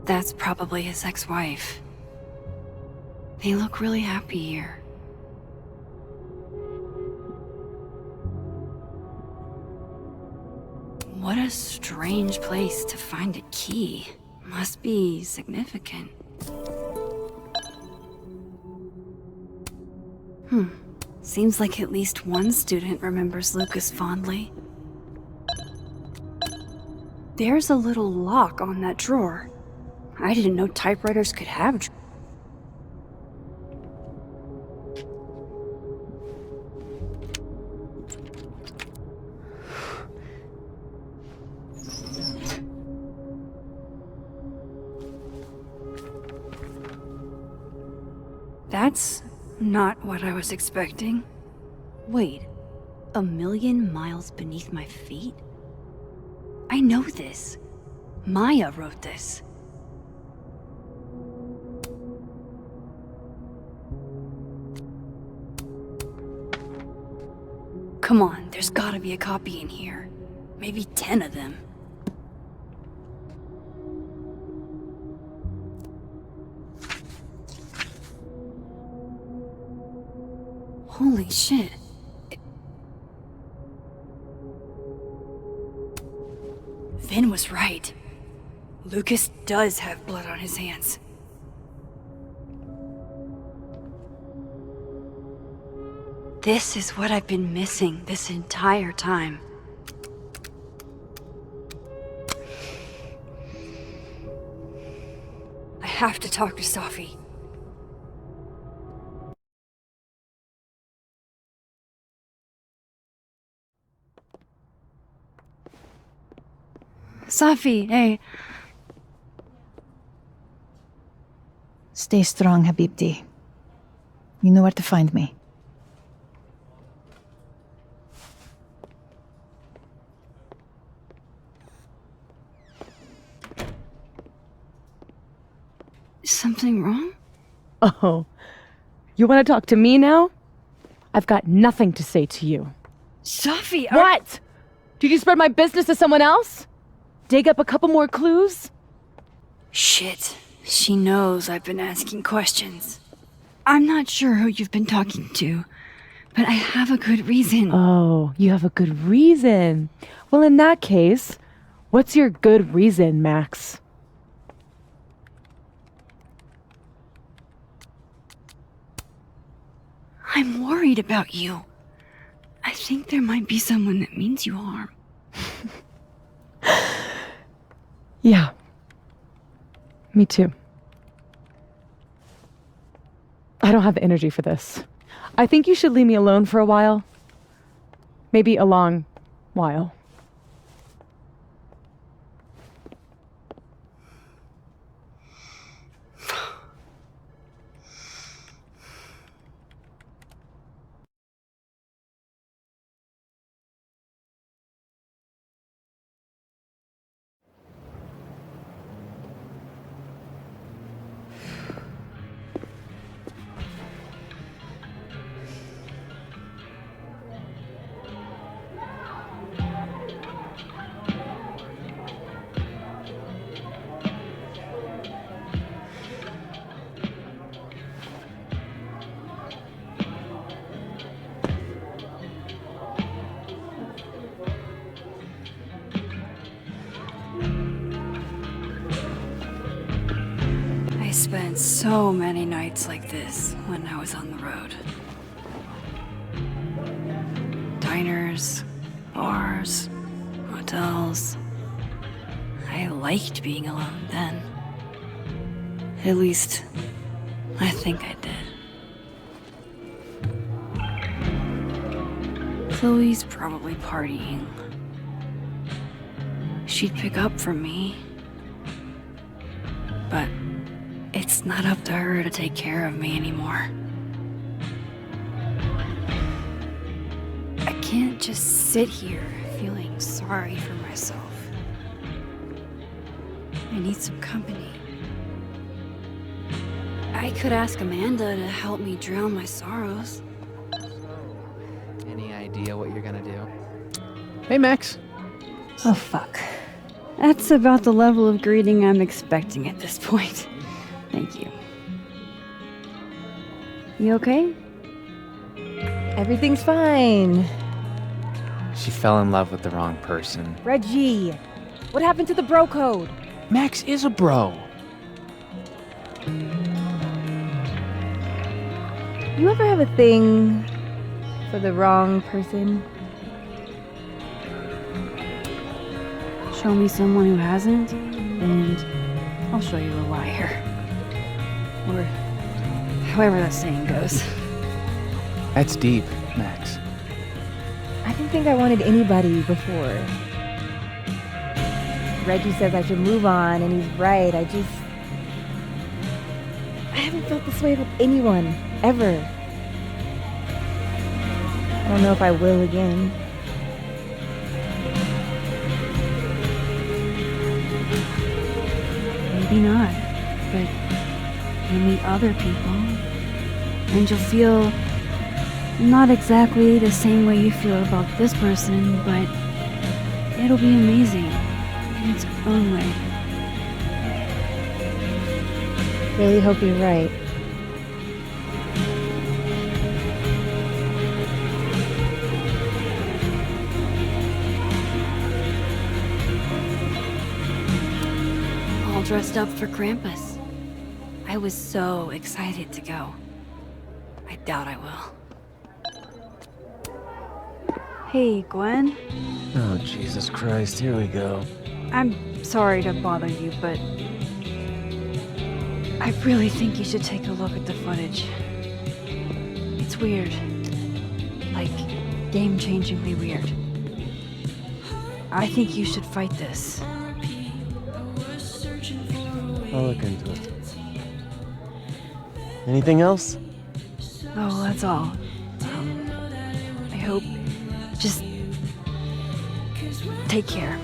That's probably his ex-wife. They look really happy here. What a strange place to find a key. Must be significant. Seems like at least one student remembers Lucas fondly. There's a little lock on that drawer. I didn't know typewriters could have That's not what I was expecting. Wait, 1,000,000 miles beneath my feet? I know this. Maya wrote this. Come on, there's gotta be a copy in here. Maybe 10 of them. Holy shit. Vin was right. Lucas does have blood on his hands. This is what I've been missing this entire time. I have to talk to Safi. Safi, hey. Stay strong, Habibti. You know where to find me. Something wrong? Oh, you want to talk to me now? I've got nothing to say to you. Sophie, What? Did you spread my business to someone else? Dig up a couple more clues? Shit. She knows I've been asking questions. I'm not sure who you've been talking to, but I have a good reason. Oh, you have a good reason. Well, in that case, what's your good reason, Max? I'm worried about you. I think there might be someone that means you harm. Yeah. Me too. I don't have the energy for this. I think you should leave me alone for a while. Maybe a long while. I spent so many nights like this when I was on the road. Diners, bars, hotels. I liked being alone then. At least, I think I did. Chloe's probably partying. She'd pick up for me. But it's not up to her to take care of me anymore. I can't just sit here feeling sorry for myself. I need some company. I could ask Amanda to help me drown my sorrows. Any idea what you're gonna do? Hey, Max. Oh, fuck. That's about the level of greeting I'm expecting at this point. Thank you. You okay? Everything's fine. She fell in love with the wrong person. Reggie, what happened to the bro code? Max is a bro. You ever have a thing for the wrong person? Show me someone who hasn't, and I'll show you a liar. Or however that saying goes. That's deep, Max. I didn't think I wanted anybody before. Reggie says I should move on, and he's right. I haven't felt this way about anyone, ever. I don't know if I will again. Maybe not, but you'll meet other people, and you'll feel not exactly the same way you feel about this person, but it'll be amazing in its own way. Really hope you're right. All dressed up for Krampus. I was so excited to go. I doubt I will. Hey, Gwen. Oh, Jesus Christ, here we go. I'm sorry to bother you, but I really think you should take a look at the footage. It's weird. Like, game-changingly weird. I think you should fight this. I'll look into it. Anything else? Oh, that's all. I hope... Just... take care.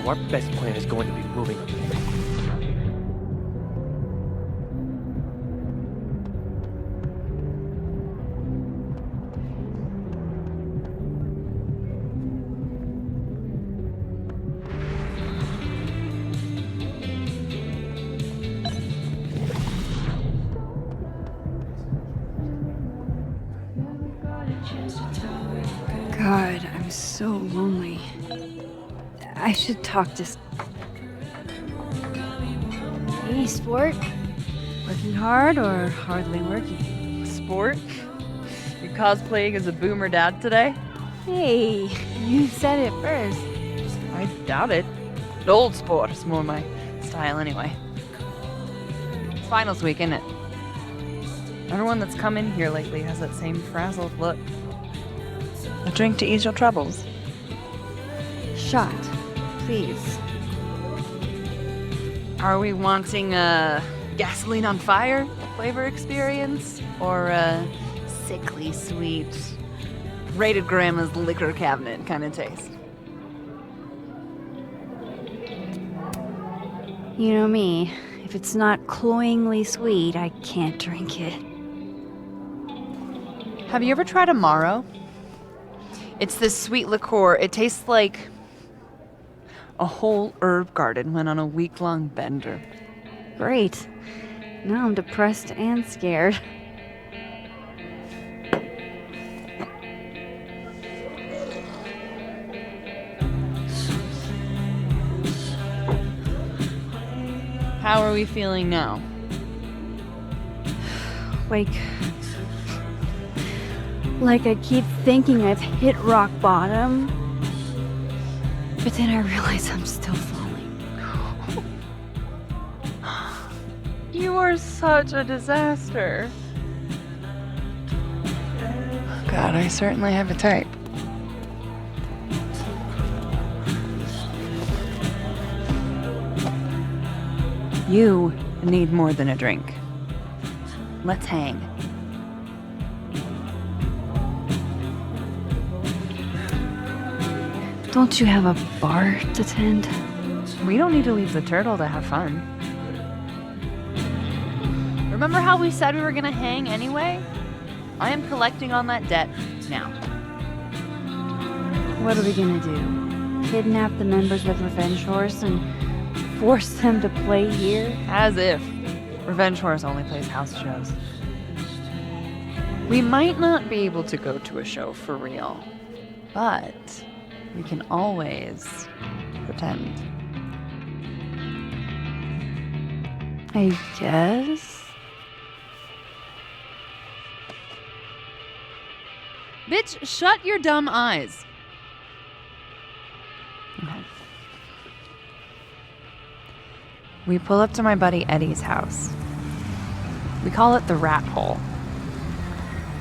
our best plan is going to be moving them. God, I'm so lonely. I should talk to... Hey, sport. Working hard or hardly working? Sport? You cosplaying as a boomer dad today? Hey, you said it first. I doubt it. Old sport is more my style anyway. It's finals week, isn't it? Everyone that's come in here lately has that same frazzled look. A drink to ease your troubles. Shot, please. Are we wanting a gasoline on fire flavor experience? Or a sickly sweet, rated grandma's liquor cabinet kind of taste? You know me. If it's not cloyingly sweet, I can't drink it. Have you ever tried Amaro? It's this sweet liqueur. It tastes like a whole herb garden went on a week-long bender. Great. Now I'm depressed and scared. How are we feeling now? Like I keep thinking I've hit rock bottom, but then I realize I'm still falling. You are such a disaster. God, I certainly have a type. You need more than a drink. Let's hang. Don't you have a bar to tend? We don't need to leave the turtle to have fun. Remember how we said we were gonna hang anyway? I am collecting on that debt now. What are we gonna do? Kidnap the members of Revenge Horse and force them to play here? As if. Revenge Horse only plays house shows. We might not be able to go to a show for real, but we can always pretend. I guess. Bitch, shut your dumb eyes. Okay. We pull up to my buddy Eddie's house. We call it the Rat Hole.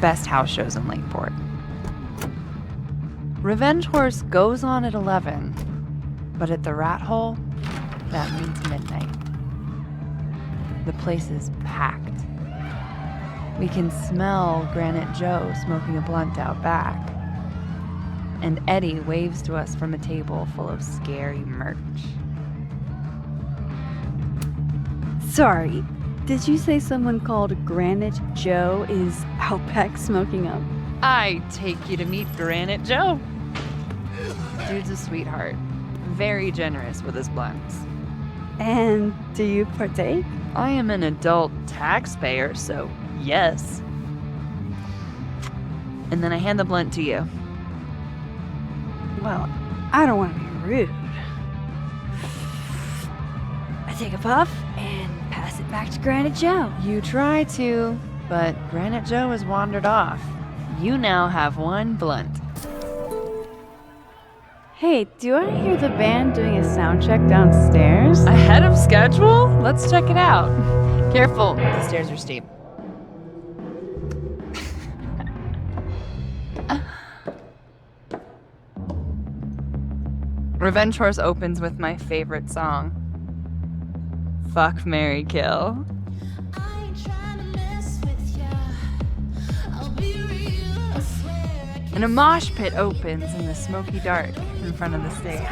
Best house shows in Lakeport. Revenge Horse goes on at 11, but at the Rat Hole, that means midnight. The place is packed. We can smell Granite Joe smoking a blunt out back. And Eddie waves to us from a table full of scary merch. Sorry, did you say someone called Granite Joe is out back smoking up? I take you to meet Granite Joe. Dude's a sweetheart. Very generous with his blunts. And do you partake? I am an adult taxpayer, so yes. And then I hand the blunt to you. Well, I don't want to be rude. I take a puff and pass it back to Granite Joe. You try to, but Granite Joe has wandered off. You now have one blunt. Hey, do I hear the band doing a sound check downstairs? Ahead of schedule? Let's check it out. Careful, the stairs are steep. Revenge Horse opens with my favorite song. Fuck, Marry, Kill. And a mosh pit opens in the smoky dark in front of the stage.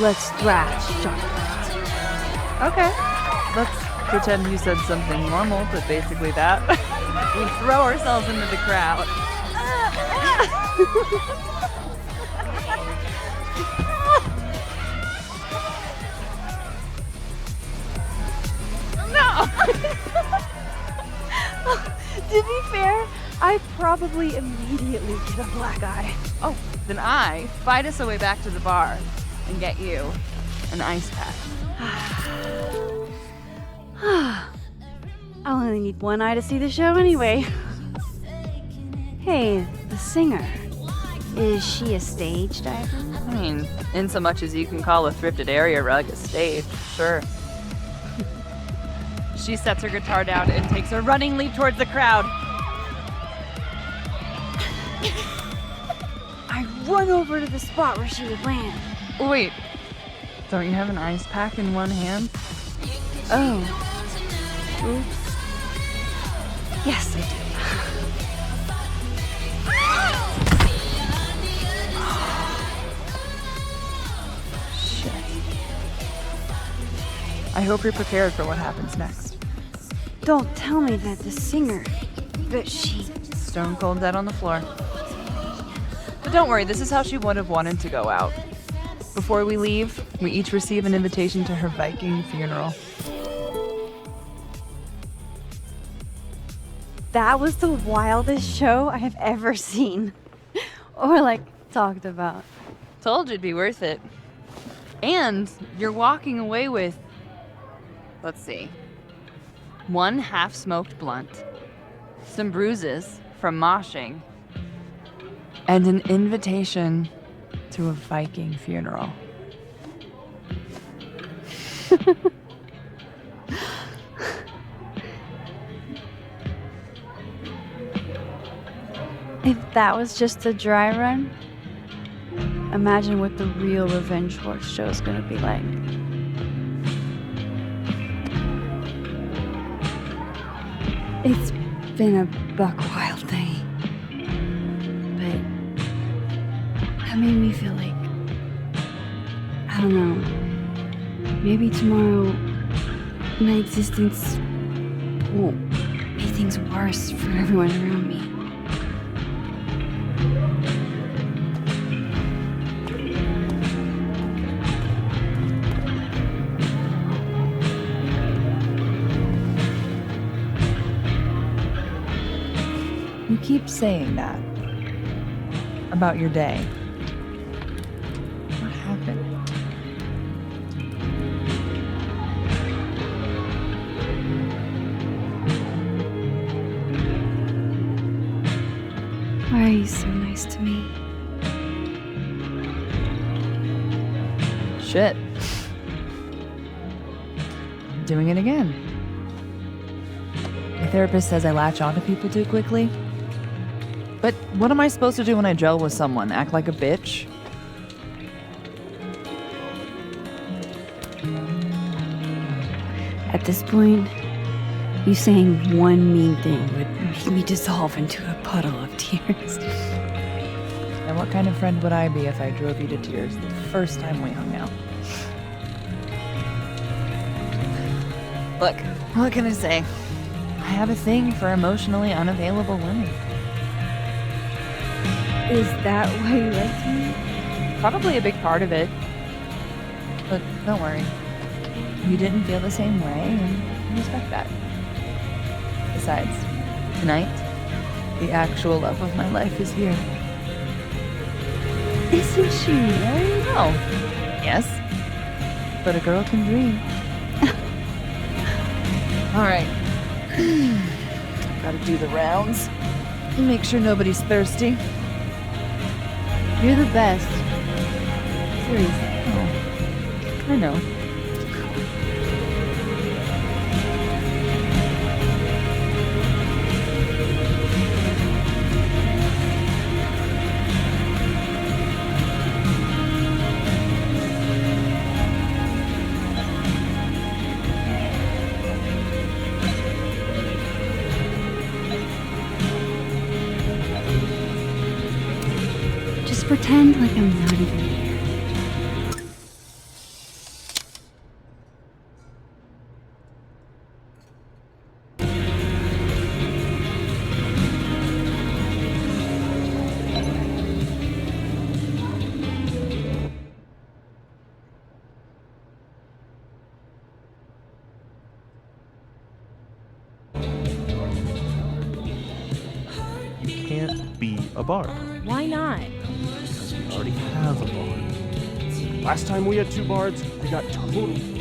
Let's thrash chocolate. Okay. Let's pretend you said something normal, but basically that. We throw ourselves into the crowd. No! To be fair, I probably immediately get a black eye. Oh, then I fight us a way back to the bar and get you an ice pack. I'll only need one eye to see the show anyway. Hey, the singer. Is she a stage diver? I mean, in so much as you can call a thrifted area rug a stage, sure. She sets her guitar down and takes a running leap towards the crowd. I run over to the spot where she would land. Wait, don't you have an ice pack in one hand? Oh. Oops. Yes, I do. Shit. I hope you're prepared for what happens next. Don't tell me that the singer, that she... Stone cold dead on the floor. But don't worry, this is how she would have wanted to go out. Before we leave, we each receive an invitation to her Viking funeral. That was the wildest show I have ever seen. Or, like, talked about. Told you it'd be worth it. And you're walking away with, let's see, one half-smoked blunt, some bruises from moshing, and an invitation to a Viking funeral. If that was just a dry run, imagine what the real Revenge Horse show is gonna be like. It's been a buck wild day, but that made me feel like, I don't know, maybe tomorrow my existence won't make things worse for everyone around me. You keep saying that about your day. What happened? Why are you so nice to me? Shit. Doing it again. My therapist says I latch onto people too quickly. But what am I supposed to do when I gel with someone? Act like a bitch? At this point, you saying one mean thing would make me dissolve into a puddle of tears. And what kind of friend would I be if I drove you to tears the first time we hung out? Look, what can I say? I have a thing for emotionally unavailable women. Is that why you liked me? Probably a big part of it. But don't worry. You didn't feel the same way, and I respect that. Besides, tonight, the actual love of my life is here. Isn't she married? Oh, yes. But a girl can dream. All right. Gotta do the rounds. Make sure nobody's thirsty. You're the best. Seriously. Oh, I know. Just pretend like I'm not even here. be a bard. Why not? Because we already have a bard. Last time we had 2 bards, we got totally.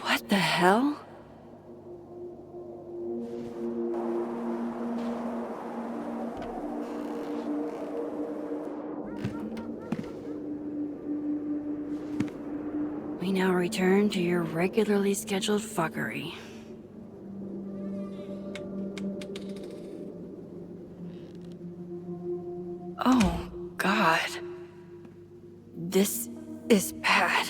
What the hell? We now return to your regularly scheduled fuckery. Oh, God. This is bad.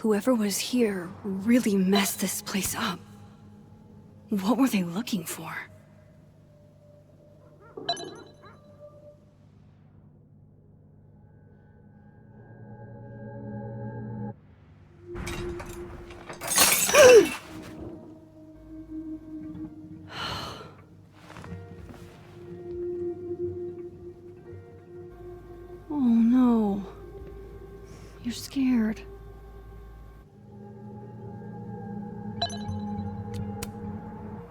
Whoever was here really messed this place up. What were they looking for? Oh no. You're scared.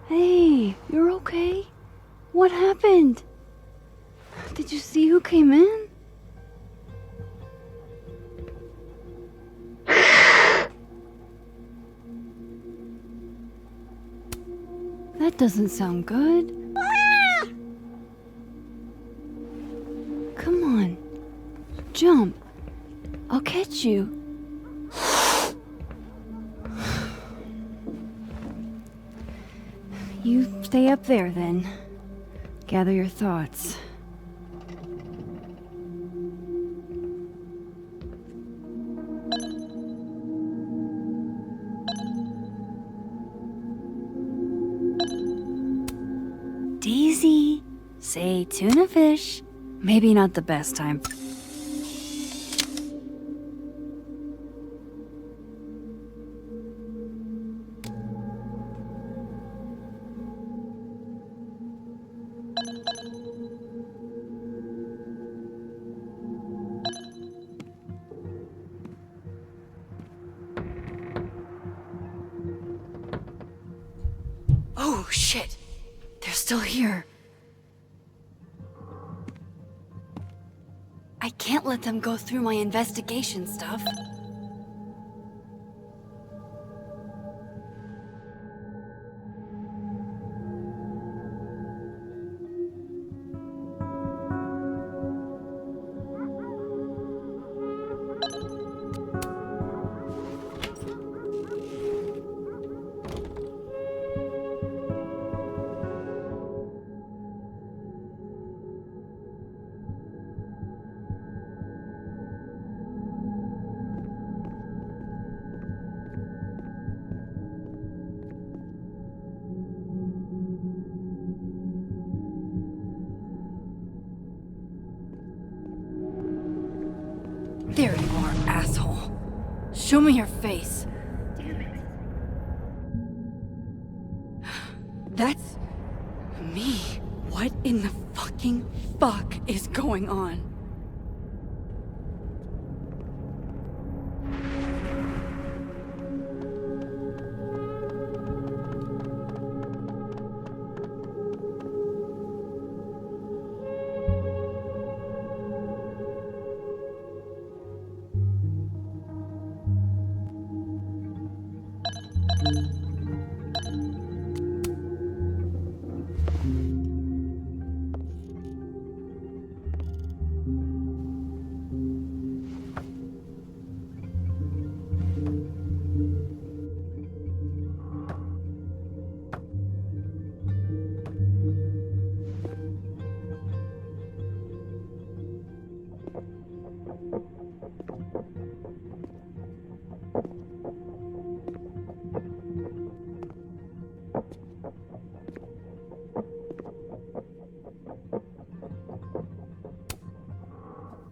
Hey, you're okay? What happened? Did you see who came in? That doesn't sound good. Come on. Jump. I'll catch you. You stay up there then. Gather your thoughts. Daisy, say tuna fish. Maybe not the best time. Oh, shit. They're still here. I can't let them go through my investigation stuff. There you are, asshole. Show me your face. Damn it. That's me. What in the fucking fuck is going on?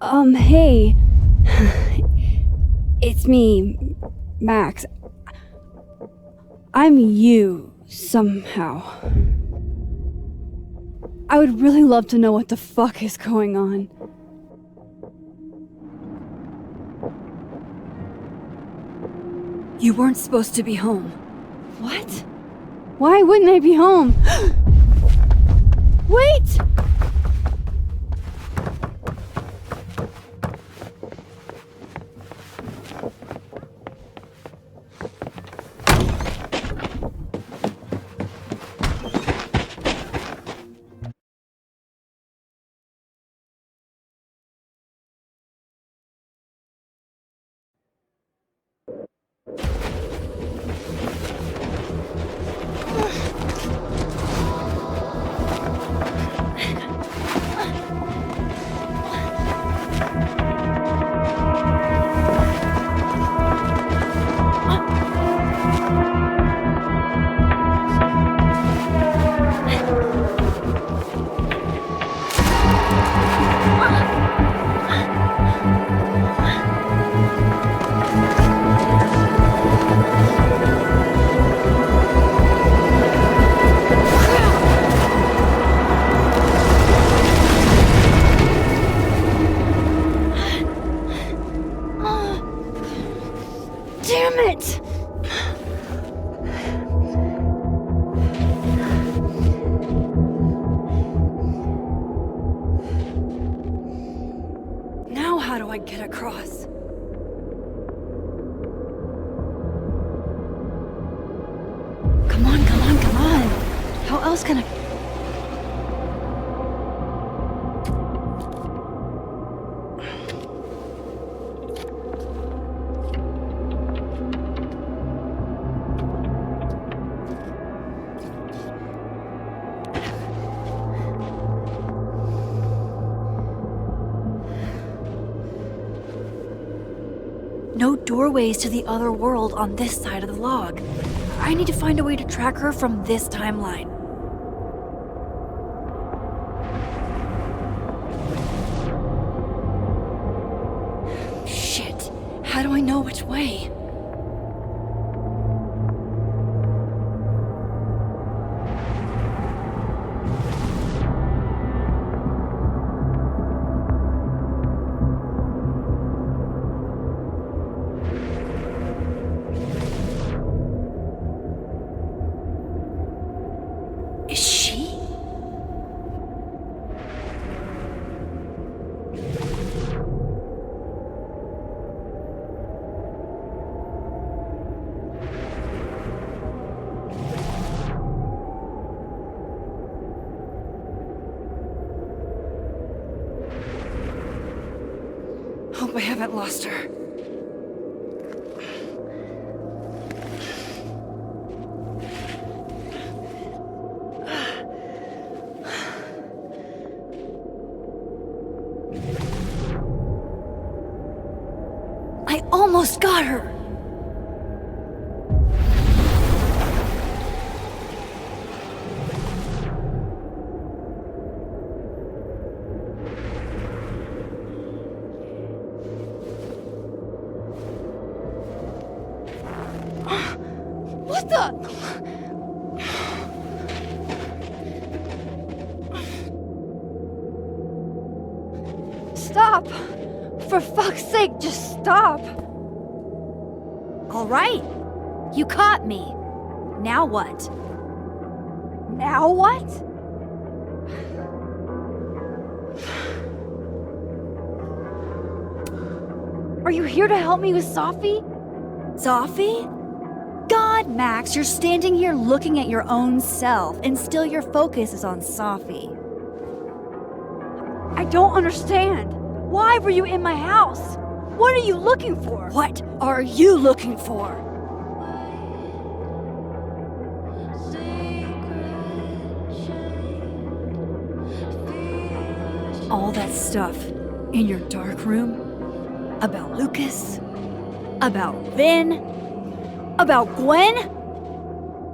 Hey. It's me, Max. I'm you, somehow. I would really love to know what the fuck is going on. You weren't supposed to be home. What? Why wouldn't I be home? Wait! Damn it! Now how do I get across? Come on, come on, come on! How else can I... No doorways to the other world on this side of the log. I need to find a way to track her from this timeline. Shit. How do I know which way? Is she? Hope I haven't lost her. I almost got her! What the? Stop! For fuck's sake, just stop! All right. You caught me. Now what? Now what? Are you here to help me with Safi? Safi? God, Max, you're standing here looking at your own self, and still your focus is on Safi. I don't understand. Why were you in my house? What are you looking for? What are you looking for? All that stuff in your dark room about Lucas, about Vin, about Gwen?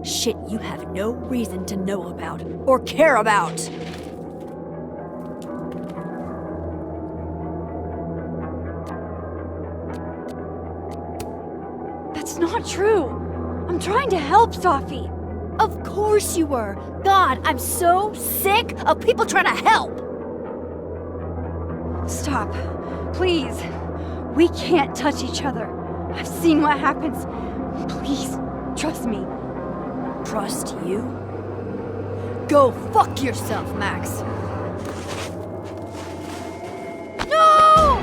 Shit you have no reason to know about or care about. not true. I'm trying to help Safi. Of course you were. God, I'm so sick of people trying to help. Stop. Please. We can't touch each other. I've seen what happens. Please, trust me. Trust you? Go fuck yourself, Max. No!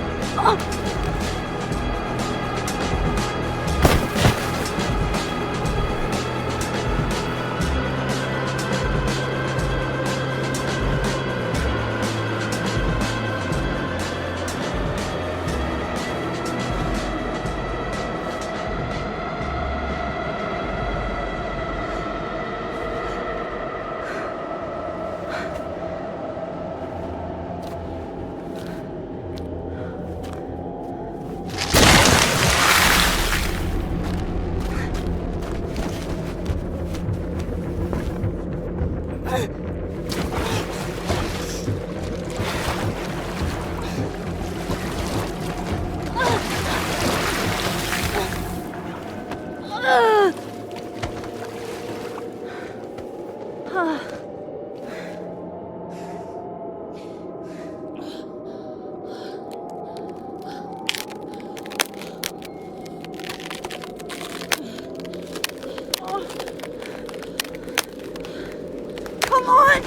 Come on!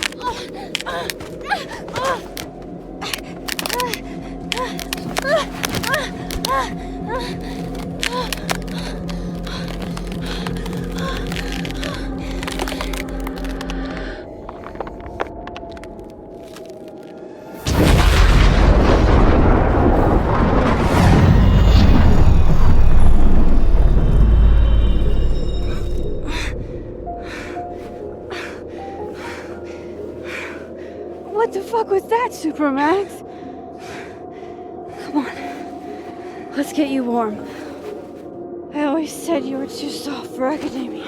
What the fuck was that, Supermax? Come on. Let's get you warm. I always said you were too soft for academia.